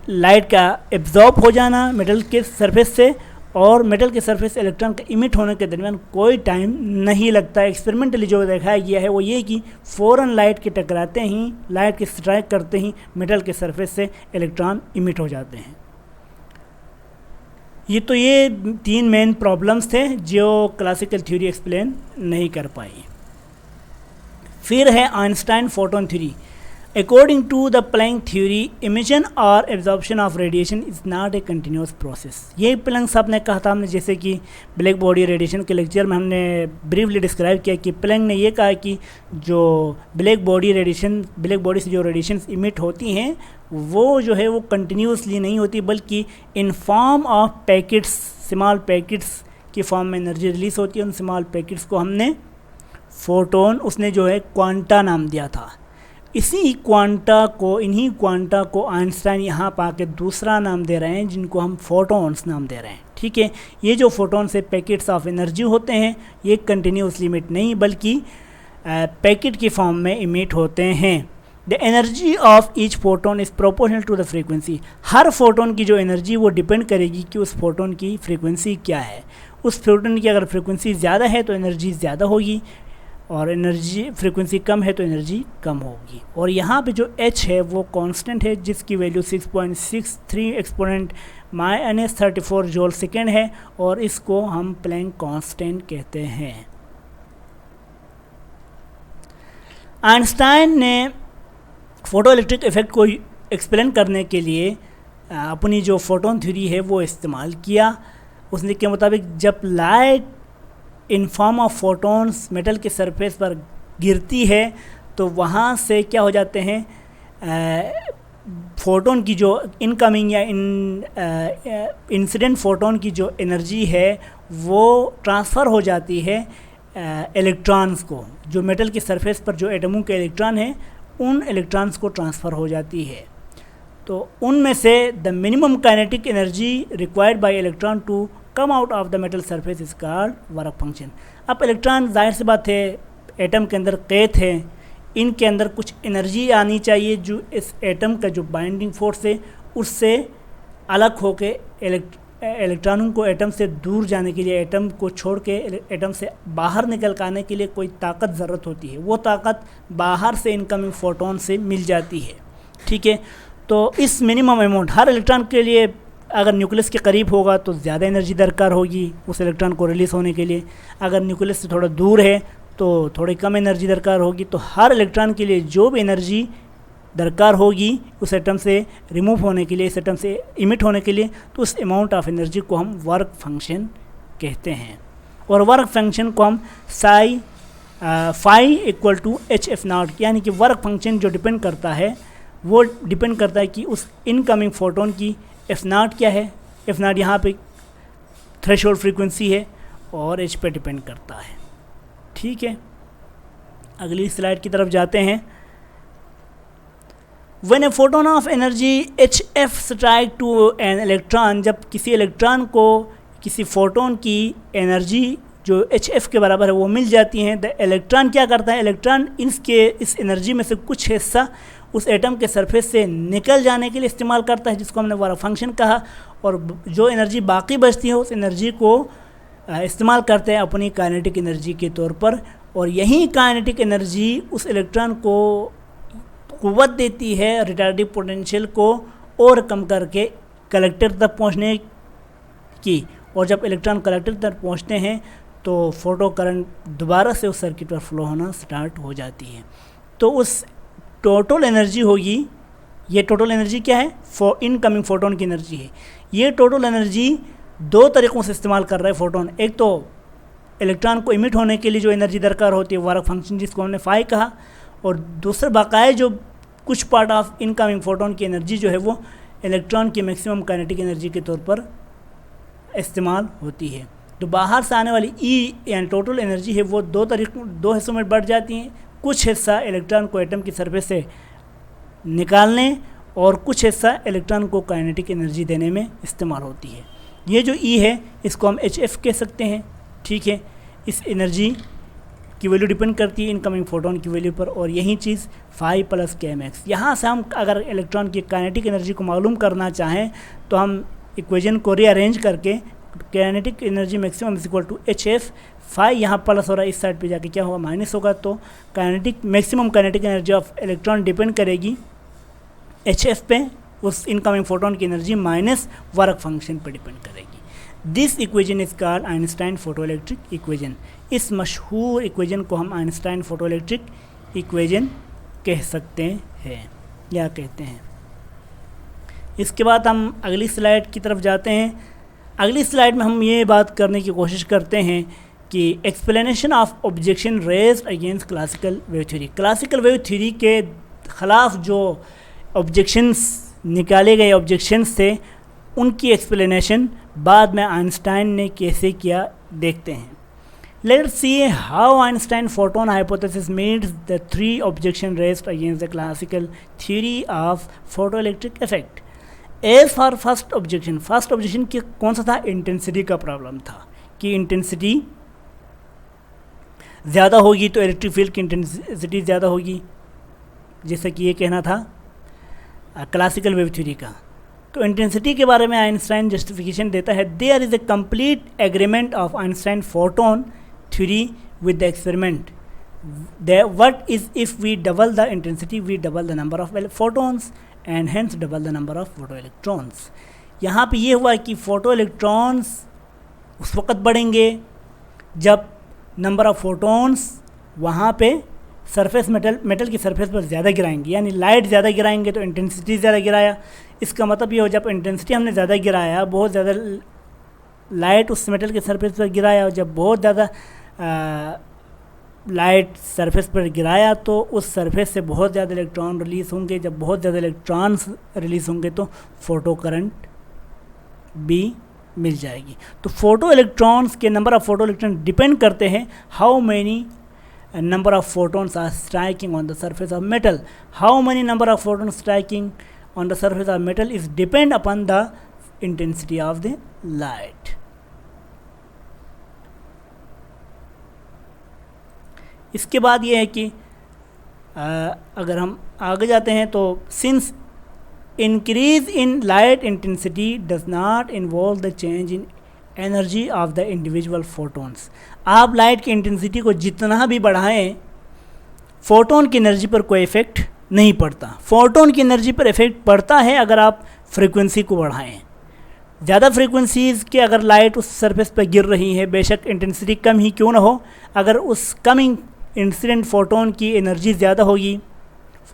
Speaker 1: लाइट का एब्जॉर्ब हो जाना मेटल के सरफेस से और मेटल के सरफेस से इलेक्ट्रॉन का इमिट होने के दरमियान कोई टाइम नहीं लगता. एक्सपेरिमेंटली जो दिखाया गया है वो ये कि फ़ौरन लाइट के टकराते ही, लाइट के स्ट्राइक करते ही मेटल के सरफेस से इलेक्ट्रॉन इमिट हो जाते हैं. ये 3 मेन प्रॉब्लम्स थे जो क्लासिकल थ्योरी एक्सप्लेन नहीं कर पाई. फिर है Einstein photon theory. According to the Planck theory, emission और absorption of radiation is not a continuous process. ये प्लैंक साहब ने कहा था हमने, जैसे कि ब्लैक बॉडी रेडिएशन के लेक्चर में हमने ब्रीफली डिस्क्राइब किया कि प्लैंक ने ये कहा कि जो ब्लैक बॉडी से जो रेडिएशन इमिट होती हैं वो जो है वो कंटिन्यूसली नहीं होती, बल्कि इन form of packets, small packets की फॉर्म में एनर्जी रिलीज़ होती है. उन स्मॉल पैकेट्स को हमने फोटोन, उसने जो है क्वांटा नाम दिया था. इन्हीं क्वांटा को आइंस्टाइन यहाँ पा के दूसरा नाम दे रहे हैं जिनको हम फोटॉन्स नाम दे रहे हैं. ठीक है, ये जो फोटोन से पैकेट्स ऑफ एनर्जी होते हैं ये कंटिन्यूसली इमिट नहीं बल्कि पैकेट की फॉर्म में इमिट होते हैं. The energy of each photon is proportional to the frequency. हर फोटोन की जो एनर्जी वो डिपेंड करेगी कि उस फोटोन की फ्रीक्वेंसी क्या है. उस फोटोन की अगर फ्रीक्वेंसी ज़्यादा है तो एनर्जी ज़्यादा होगी और एनर्जी फ्रीक्वेंसी कम है तो एनर्जी कम होगी. और यहाँ पे जो h है वो कांस्टेंट है जिसकी वैल्यू 6.63 एक्सपोनेंट -34 जूल सेकेंड है और इसको हम प्लैंक कांस्टेंट कहते हैं. आइंस्टाइन ने फोटो इलेक्ट्रिक इफेक्ट को एक्सप्लेन करने के लिए अपनी जो फोटोन थ्योरी है वो इस्तेमाल किया. उसने के मुताबिक जब light in form of photons metal के सरफेस पर गिरती है तो वहाँ से क्या हो जाते हैं, फोटोन की जो इनकमिंग या इंसिडेंट फोटोन की जो एनर्जी है वो ट्रांसफ़र हो जाती है इलेक्ट्रॉन्स को. जो मेटल के सरफेस पर जो एटमों के इलेक्ट्रॉन हैं उन इलेक्ट्रॉन्स को ट्रांसफ़र हो जाती है. तो उनमें से the minimum kinetic energy required by electron to come out of the metal surface is called work function. अब इलेक्ट्रॉन जाहिर सी बात है एटम के अंदर कैद है, इनके अंदर कुछ एनर्जी आनी चाहिए जो इस एटम का जो बाइंडिंग फोर्स है उससे अलग होके इलेक्ट्रॉनों को एटम से दूर जाने के लिए, एटम को छोड़ के एटम से बाहर निकल के आने के लिए कोई ताकत ज़रूरत होती है. वो ताकत बाहर से इनकमिंग फोटोन से मिल जाती है. ठीक है, तो इस मिनिमम अमाउंट हर इलेक्ट्रॉन के लिए अगर न्यूक्लियस के करीब होगा तो ज़्यादा एनर्जी दरकार होगी उस इलेक्ट्रॉन को रिलीज़ होने के लिए. अगर न्यूक्लियस से थोड़ा दूर है तो थोड़ी कम एनर्जी दरकार होगी. तो हर इलेक्ट्रॉन के लिए जो भी एनर्जी दरकार होगी उस एटम से रिमूव होने के लिए, इस एटम से इमिट होने के लिए, तो उस अमाउंट ऑफ एनर्जी को हम वर्क फंक्शन कहते हैं. और वर्क फंक्शन को हम फाई इक्वल टू HF0, यानी कि वर्क फंक्शन जो डिपेंड करता है वो डिपेंड करता है कि उस इनकमिंग फोटोन की F0 क्या है. F0 यहाँ पे थ्रेशोल्ड फ्रीक्वेंसी है और H पे डिपेंड करता है. ठीक है, अगली स्लाइड की तरफ जाते हैं. When a photon of energy HF strike to an electron, जब किसी इलेक्ट्रॉन को किसी फोटोन की एनर्जी जो HF के बराबर है वो मिल जाती है, द इलेक्ट्रॉन क्या करता है, इलेक्ट्रॉन इस एनर्जी में से कुछ हिस्सा उस एटम के सरफेस से निकल जाने के लिए इस्तेमाल करता है जिसको हमने वर्क फंक्शन कहा. और जो एनर्जी बाकी बचती है उस एनर्जी को इस्तेमाल करते हैं अपनी काइनेटिक एनर्जी के तौर पर. और यही काइनेटिक एनर्जी उस इलेक्ट्रॉन को कुव्वत देती है रिटार्डिव पोटेंशियल को और कम करके कलेक्टर तक पहुंचने की, और जब इलेक्ट्रॉन कलेक्टर तक पहुंचते हैं तो फोटो करंट दोबारा से उस सर्किट पर फ्लो होना स्टार्ट हो जाती है। तो उस टोटल एनर्जी होगी, ये टोटल एनर्जी क्या है, इनकमिंग फोटोन की एनर्जी है। ये टोटल एनर्जी दो तरीक़ों से इस्तेमाल कर रहा है फोटोन। एक तो इलेक्ट्रॉन को इमिट होने के लिए जो एनर्जी दरकार होती है वर्क फंक्शन, जिसको हमने फाई कहा, और दूसरा बकाया जो कुछ पार्ट ऑफ इनकमिंग फोटोन की एनर्जी जो है वो इलेक्ट्रॉन की मैक्सिमम काइनेटिक एनर्जी के तौर पर इस्तेमाल होती है। तो बाहर से आने वाली ई यानी टोटल एनर्जी है वो दो हिस्सों में बढ़ जाती हैं। कुछ हिस्सा इलेक्ट्रॉन को एटम की सरफेस से निकालने और कुछ हिस्सा इलेक्ट्रॉन को काइनेटिक एनर्जी देने में इस्तेमाल होती है। ये जो ई है इसको हम HF कह सकते हैं, ठीक है। इस एनर्जी की वैल्यू डिपेंड करती है इनकमिंग फोटोन की वैल्यू पर, और यही चीज़ फाई प्लस KMX। यहाँ से हम अगर इलेक्ट्रॉन की काइनेटिक एनर्जी को मालूम करना चाहें तो हम इक्वेशन को रीअरेंज करके kinetic energy maximum is equal to HF, phi यहाँ प्लस हो रहा है, इस साइड पे जाके क्या होगा माइनस होगा। तो kinetic maximum kinetic energy of electron depend करेगी HF पे, उस इनकमिंग फोटोन की एनर्जी माइनस वर्क फंक्शन पर डिपेंड करेगी। This equation is called Einstein photoelectric equation. इस मशहूर इक्वेशन को हम आइंस्टाइन फोटोइलेक्ट्रिक इक्वेशन कह सकते हैं या कहते हैं। इसके बाद हम अगली स्लाइड की तरफ जाते हैं। अगली स्लाइड में हम ये बात करने की कोशिश करते हैं कि explanation of objection raised against classical wave theory. Classical wave theory के ख़िलाफ़ जो ऑब्जेक्शंस निकाले गए ऑब्जेक्शंस थे उनकी एक्सप्लेनेशन बाद में आइंस्टाइन ने कैसे किया देखते हैं। Let's see how Einstein photon hypothesis meets the three objection raised against the classical theory of photoelectric effect. As for first objection की कौन सा था, इंटेंसिटी का प्रॉब्लम था कि इंटेंसिटी ज़्यादा होगी तो इलेक्ट्रिक फील्ड की इंटेंसिटी ज़्यादा होगी, जैसे कि ये कहना था क्लासिकल वेव थ्योरी का। तो इंटेंसिटी के बारे में आइंस्टाइन जस्टिफिकेशन देता है, there is a complete agreement of Einstein photon theory with the experiment. What is if we double the intensity we double the number of photons and hence double the number of photo electrons. यहाँ पे ये हुआ कि photo electrons उस वक़्त बढ़ेंगे जब number of photons वहाँ पे सरफेस मेटल की सरफेस पर ज़्यादा गिराएंगे, यानी लाइट ज़्यादा गिराएंगे तो इंटेंसिटी ज़्यादा गिराया। इसका मतलब ये हो जब इंटेंसिटी हमने ज़्यादा गिराया, बहुत ज़्यादा लाइट उस मेटल के सरफेस पर गिराया, और जब बहुत ज़्यादा लाइट सरफेस पर गिराया तो उस सरफेस से बहुत ज़्यादा इलेक्ट्रॉन रिलीज़ होंगे। जब बहुत ज़्यादा इलेक्ट्रॉन्स रिलीज़ होंगे तो फोटो करंट भी मिल जाएगी। तो फोटो इलेक्ट्रॉन्स के number of photo electron depend करते हैं how many number of photons are striking on the surface of metal. How many number of photons striking on the surface of metal is depend upon the intensity of the light. इसके बाद ये है कि अगर हम आगे जाते हैं तो since increase in light intensity does not involve the change in energy of the individual photons. आप लाइट की इंटेंसिटी को जितना भी बढ़ाएं फोटोन की एनर्जी पर कोई इफ़ेक्ट नहीं पड़ता। फोटोन की एनर्जी पर इफ़ेक्ट पड़ता है अगर आप फ्रीक्वेंसी को बढ़ाएं। ज़्यादा फ्रीक्वेंसीज़ के अगर लाइट उस सरफेस पर गिर रही है, बेशक इंटेंसिटी कम ही क्यों ना हो, अगर उस कमिंग इंसिडेंट फोटोन की एनर्जी ज़्यादा होगी,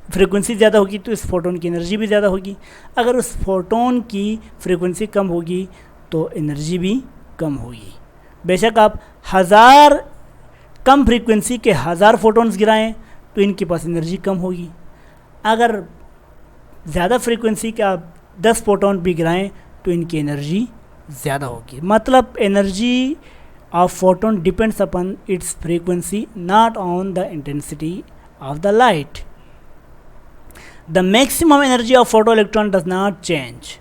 Speaker 1: फ्रीक्वेंसी ज़्यादा होगी, तो इस फोटोन की एनर्जी भी ज़्यादा होगी। अगर उस फोटोन की फ्रीक्वेंसी कम होगी तो एनर्जी भी कम होगी। बेशक आप 1000 कम फ्रीक्वेंसी के 1000 फोटोन्स गिराएं तो इनके पास एनर्जी कम होगी। अगर ज़्यादा फ्रीक्वेंसी के आप 10 फोटोन भी गिराएं तो इनकी एनर्जी ज़्यादा होगी। मतलब energy of photon depends upon its frequency, not on the intensity of the light. The maximum energy of photo electron does not change.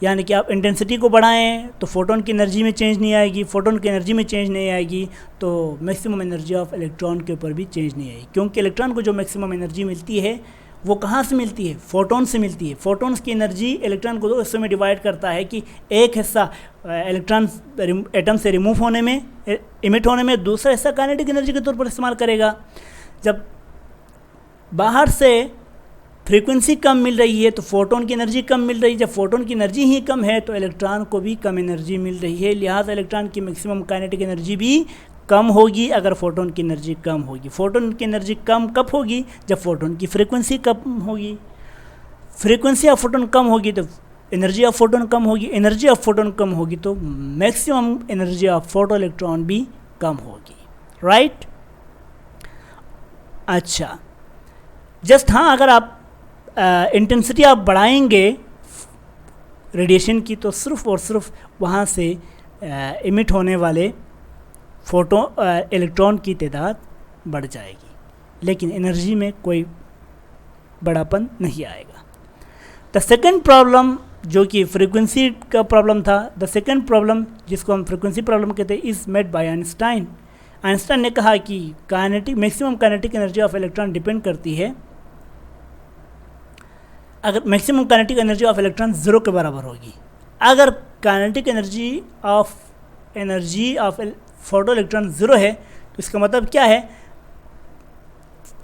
Speaker 1: यानी कि आप इंटेंसिटी को बढ़ाएं तो फोटोन की एनर्जी में चेंज नहीं आएगी, फोटोन की एनर्जी में चेंज नहीं आएगी तो मैक्सिमम एनर्जी ऑफ इलेक्ट्रॉन के ऊपर भी चेंज नहीं आएगी। क्योंकि इलेक्ट्रॉन को जो मैक्सिमम एनर्जी मिलती है वो कहाँ से मिलती है, फोटोन से मिलती है। फोटोन्स की एनर्जी इलेक्ट्रॉन को दो हिस्सों में डिवाइड करता है कि एक हिस्सा इलेक्ट्रॉन एटम से रिमूव होने में, इमिट होने में, दूसरा हिस्सा काइनेटिक एनर्जी के तौर पर इस्तेमाल करेगा। जब बाहर से फ्रीक्वेंसी कम मिल रही है तो फोटोन की एनर्जी कम मिल रही है। जब फोटोन की एनर्जी ही कम है तो इलेक्ट्रॉन को भी कम एनर्जी मिल रही है, लिहाजा इलेक्ट्रॉन की मैक्सिमम काइनेटिक एनर्जी भी कम होगी अगर फोटोन की एनर्जी कम होगी। फोटोन की एनर्जी कम कब होगी? जब फोटोन की फ्रीक्वेंसी कम होगी। फ्रीक्वेंसी ऑफ फोटोन कम होगी तो एनर्जी ऑफ फोटोन कम होगी, एनर्जी ऑफ फोटोन कम होगी तो maximum energy of photo electron भी कम होगी, राइट। अच्छा, जस्ट हाँ, अगर आप इंटेंसिटी आप बढ़ाएंगे रेडिएशन की तो सिर्फ और सिर्फ वहाँ से इमिट होने वाले इलेक्ट्रॉन की तादाद बढ़ जाएगी, लेकिन एनर्जी में कोई बड़ापन नहीं आएगा। द सेकेंड प्रॉब्लम जो कि फ्रीक्वेंसी का प्रॉब्लम था, द सेकेंड प्रॉब्लम जिसको हम फ्रीक्वेंसी प्रॉब्लम कहते हैं, is made by Einstein. Einstein ने कहा कि maximum kinetic energy of electron depend करती है, अगर maximum kinetic energy of electron zero के बराबर होगी। अगर kinetic energy of photo electron zero है तो इसका मतलब क्या है?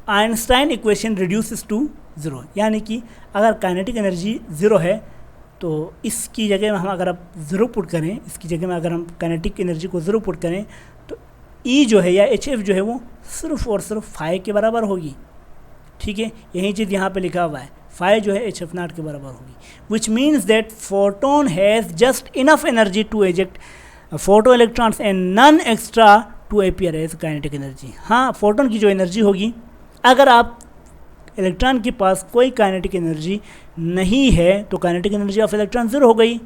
Speaker 1: Einstein equation reduces to zero, यानी कि अगर काइनेटिक एनर्जी ज़ीरो है तो इसकी जगह में हम अगर आप ज़ीरो पुट करें, इसकी जगह में अगर हम काइनेटिक एनर्जी को ज़ीरो पुट करें तो ई जो है या एच एफ जो है वो सिर्फ और सिर्फ फाई के बराबर होगी। ठीक है, यही चीज़ यहाँ पे लिखा हुआ है, फाई जो है एच एफ नॉट के बराबर होगी, which means that photon has just enough energy to eject photo electrons and none extra to appear as kinetic energy. हाँ, फोटोन की जो एनर्जी होगी, अगर आप इलेक्ट्रॉन के पास कोई काइनेटिक एनर्जी नहीं है तो kinetic energy of electron zero हो गई,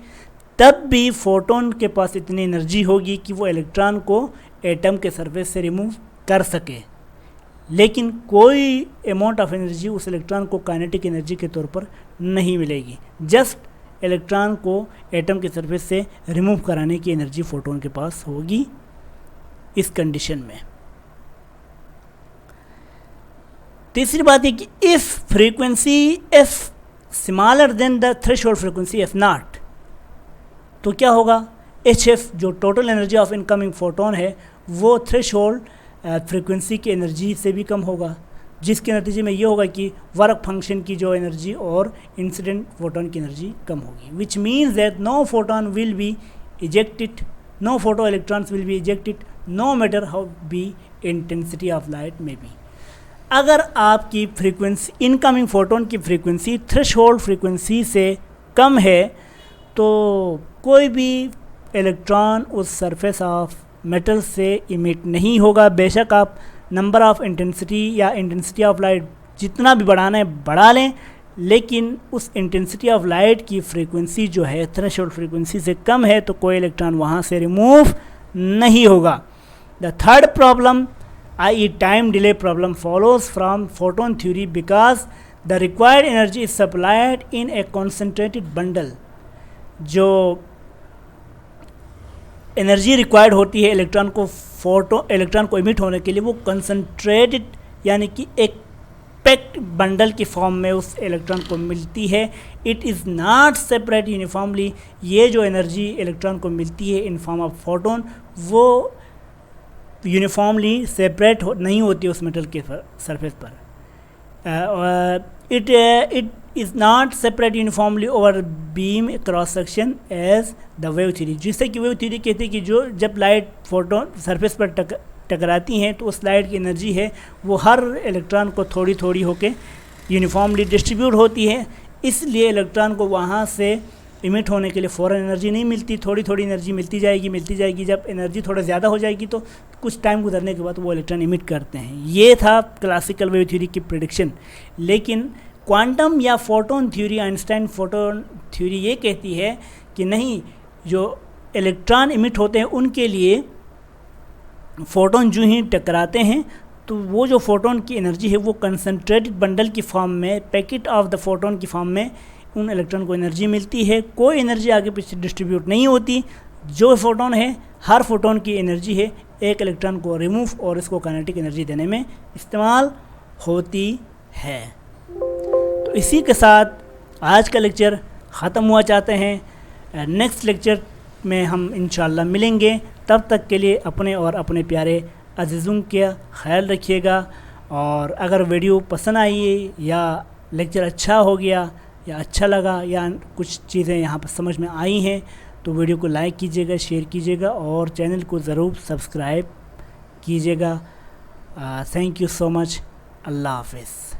Speaker 1: तब भी फोटोन के पास इतनी एनर्जी होगी कि वो इलेक्ट्रॉन को एटम के सरफेस से रिमूव कर सके, लेकिन कोई अमाउंट ऑफ एनर्जी उस इलेक्ट्रॉन को काइनेटिक एनर्जी के तौर पर नहीं मिलेगी। जस्ट इलेक्ट्रॉन को एटम के सरफेस से रिमूव कराने की एनर्जी फोटोन के पास होगी इस कंडीशन में। तीसरी बात है कि if frequency F smaller than the threshold frequency F not, तो क्या होगा? एच एफ जो total energy of incoming photon है वो थ्रेशोल्ड फ्रीक्वेंसी की एनर्जी से भी कम होगा, जिसके नतीजे में ये होगा कि वर्क फंक्शन की जो एनर्जी और इंसिडेंट फोटोन की एनर्जी कम होगी, which means that no photon will be ejected, no photo electrons will be ejected no matter how be intensity of light may be. अगर आपकी फ्रीक्वेंसी इनकमिंग फोटोन की frequency threshold frequency से कम है तो कोई भी इलेक्ट्रॉन उस सरफेस ऑफ मेटल से इमिट नहीं होगा। बेशक आप नंबर ऑफ इंटेंसिटी या इंटेंसिटी ऑफ लाइट जितना भी बढ़ाना है बढ़ा लें, लेकिन उस इंटेंसिटी ऑफ लाइट की फ्रीक्वेंसी जो है थ्रेशोल्ड फ्रीक्वेंसी से कम है तो कोई इलेक्ट्रॉन वहाँ से रिमूव नहीं होगा। The third problem i.e. time delay problem follows from photon theory because the required energy is supplied in a concentrated bundle। जो एनर्जी रिक्वायर्ड होती है इलेक्ट्रॉन को इमिट होने के लिए वो कंसनट्रेटेड यानी कि एक पैक्ड बंडल की फॉर्म में उस इलेक्ट्रॉन को मिलती है। It is not separate uniformly, ये जो एनर्जी इलेक्ट्रॉन को मिलती है इन फॉर्म ऑफ फोटोन वो यूनिफॉर्मली सेपरेट नहीं होती उस मेटल के सरफेस पर। It is not separate uniformly over beam cross section as the wave theory, जिससे कि वेव थ्योरी कहती है कि जो जब लाइट फोटोन सरफेस पर टकराती हैं तो उस लाइट की एनर्जी है वो हर इलेक्ट्रॉन को थोड़ी थोड़ी होके यूनिफॉर्मली डिस्ट्रीब्यूट होती है, इसलिए इलेक्ट्रॉन को वहाँ से इमिट होने के लिए फ़ौरन एनर्जी नहीं मिलती, थोड़ी थोड़ी एनर्जी मिलती जाएगी। जब एनर्जी थोड़ा ज़्यादा हो जाएगी तो कुछ टाइम गुजरने के बाद वो इलेक्ट्रॉन इमिट करते हैं। ये था क्लासिकल वेव थ्योरी की प्रेडिक्शन। लेकिन क्वांटम या photon theory, Einstein photon theory ये कहती है कि नहीं, जो इलेक्ट्रॉन इमिट होते हैं उनके लिए फ़ोटोन जो ही टकराते हैं तो वो जो फोटोन की एनर्जी है वो कंसनट्रेटेड बंडल की फॉर्म में, पैकेट ऑफ द फोटोन की फॉर्म में उन इलेक्ट्रॉन को एनर्जी मिलती है। कोई एनर्जी आगे पीछे डिस्ट्रीब्यूट नहीं होती। जो फोटोन है हर फोटोन की एनर्जी है एक इलेक्ट्रॉन को रिमूव और इसको काइनेटिक एनर्जी देने में इस्तेमाल होती है। तो इसी के साथ आज का लेक्चर ख़त्म हुआ चाहते हैं। नेक्स्ट लेक्चर में हम इंशाल्लाह मिलेंगे। तब तक के लिए अपने और अपने प्यारे अज़ीज़ों का ख्याल रखिएगा। और अगर वीडियो पसंद आई या लेक्चर अच्छा हो गया या अच्छा लगा या कुछ चीज़ें यहाँ पर समझ में आई हैं तो वीडियो को लाइक कीजिएगा, शेयर कीजिएगा और चैनल को ज़रूर सब्सक्राइब कीजिएगा। Thank you so much. अल्लाह हाफ़िज़।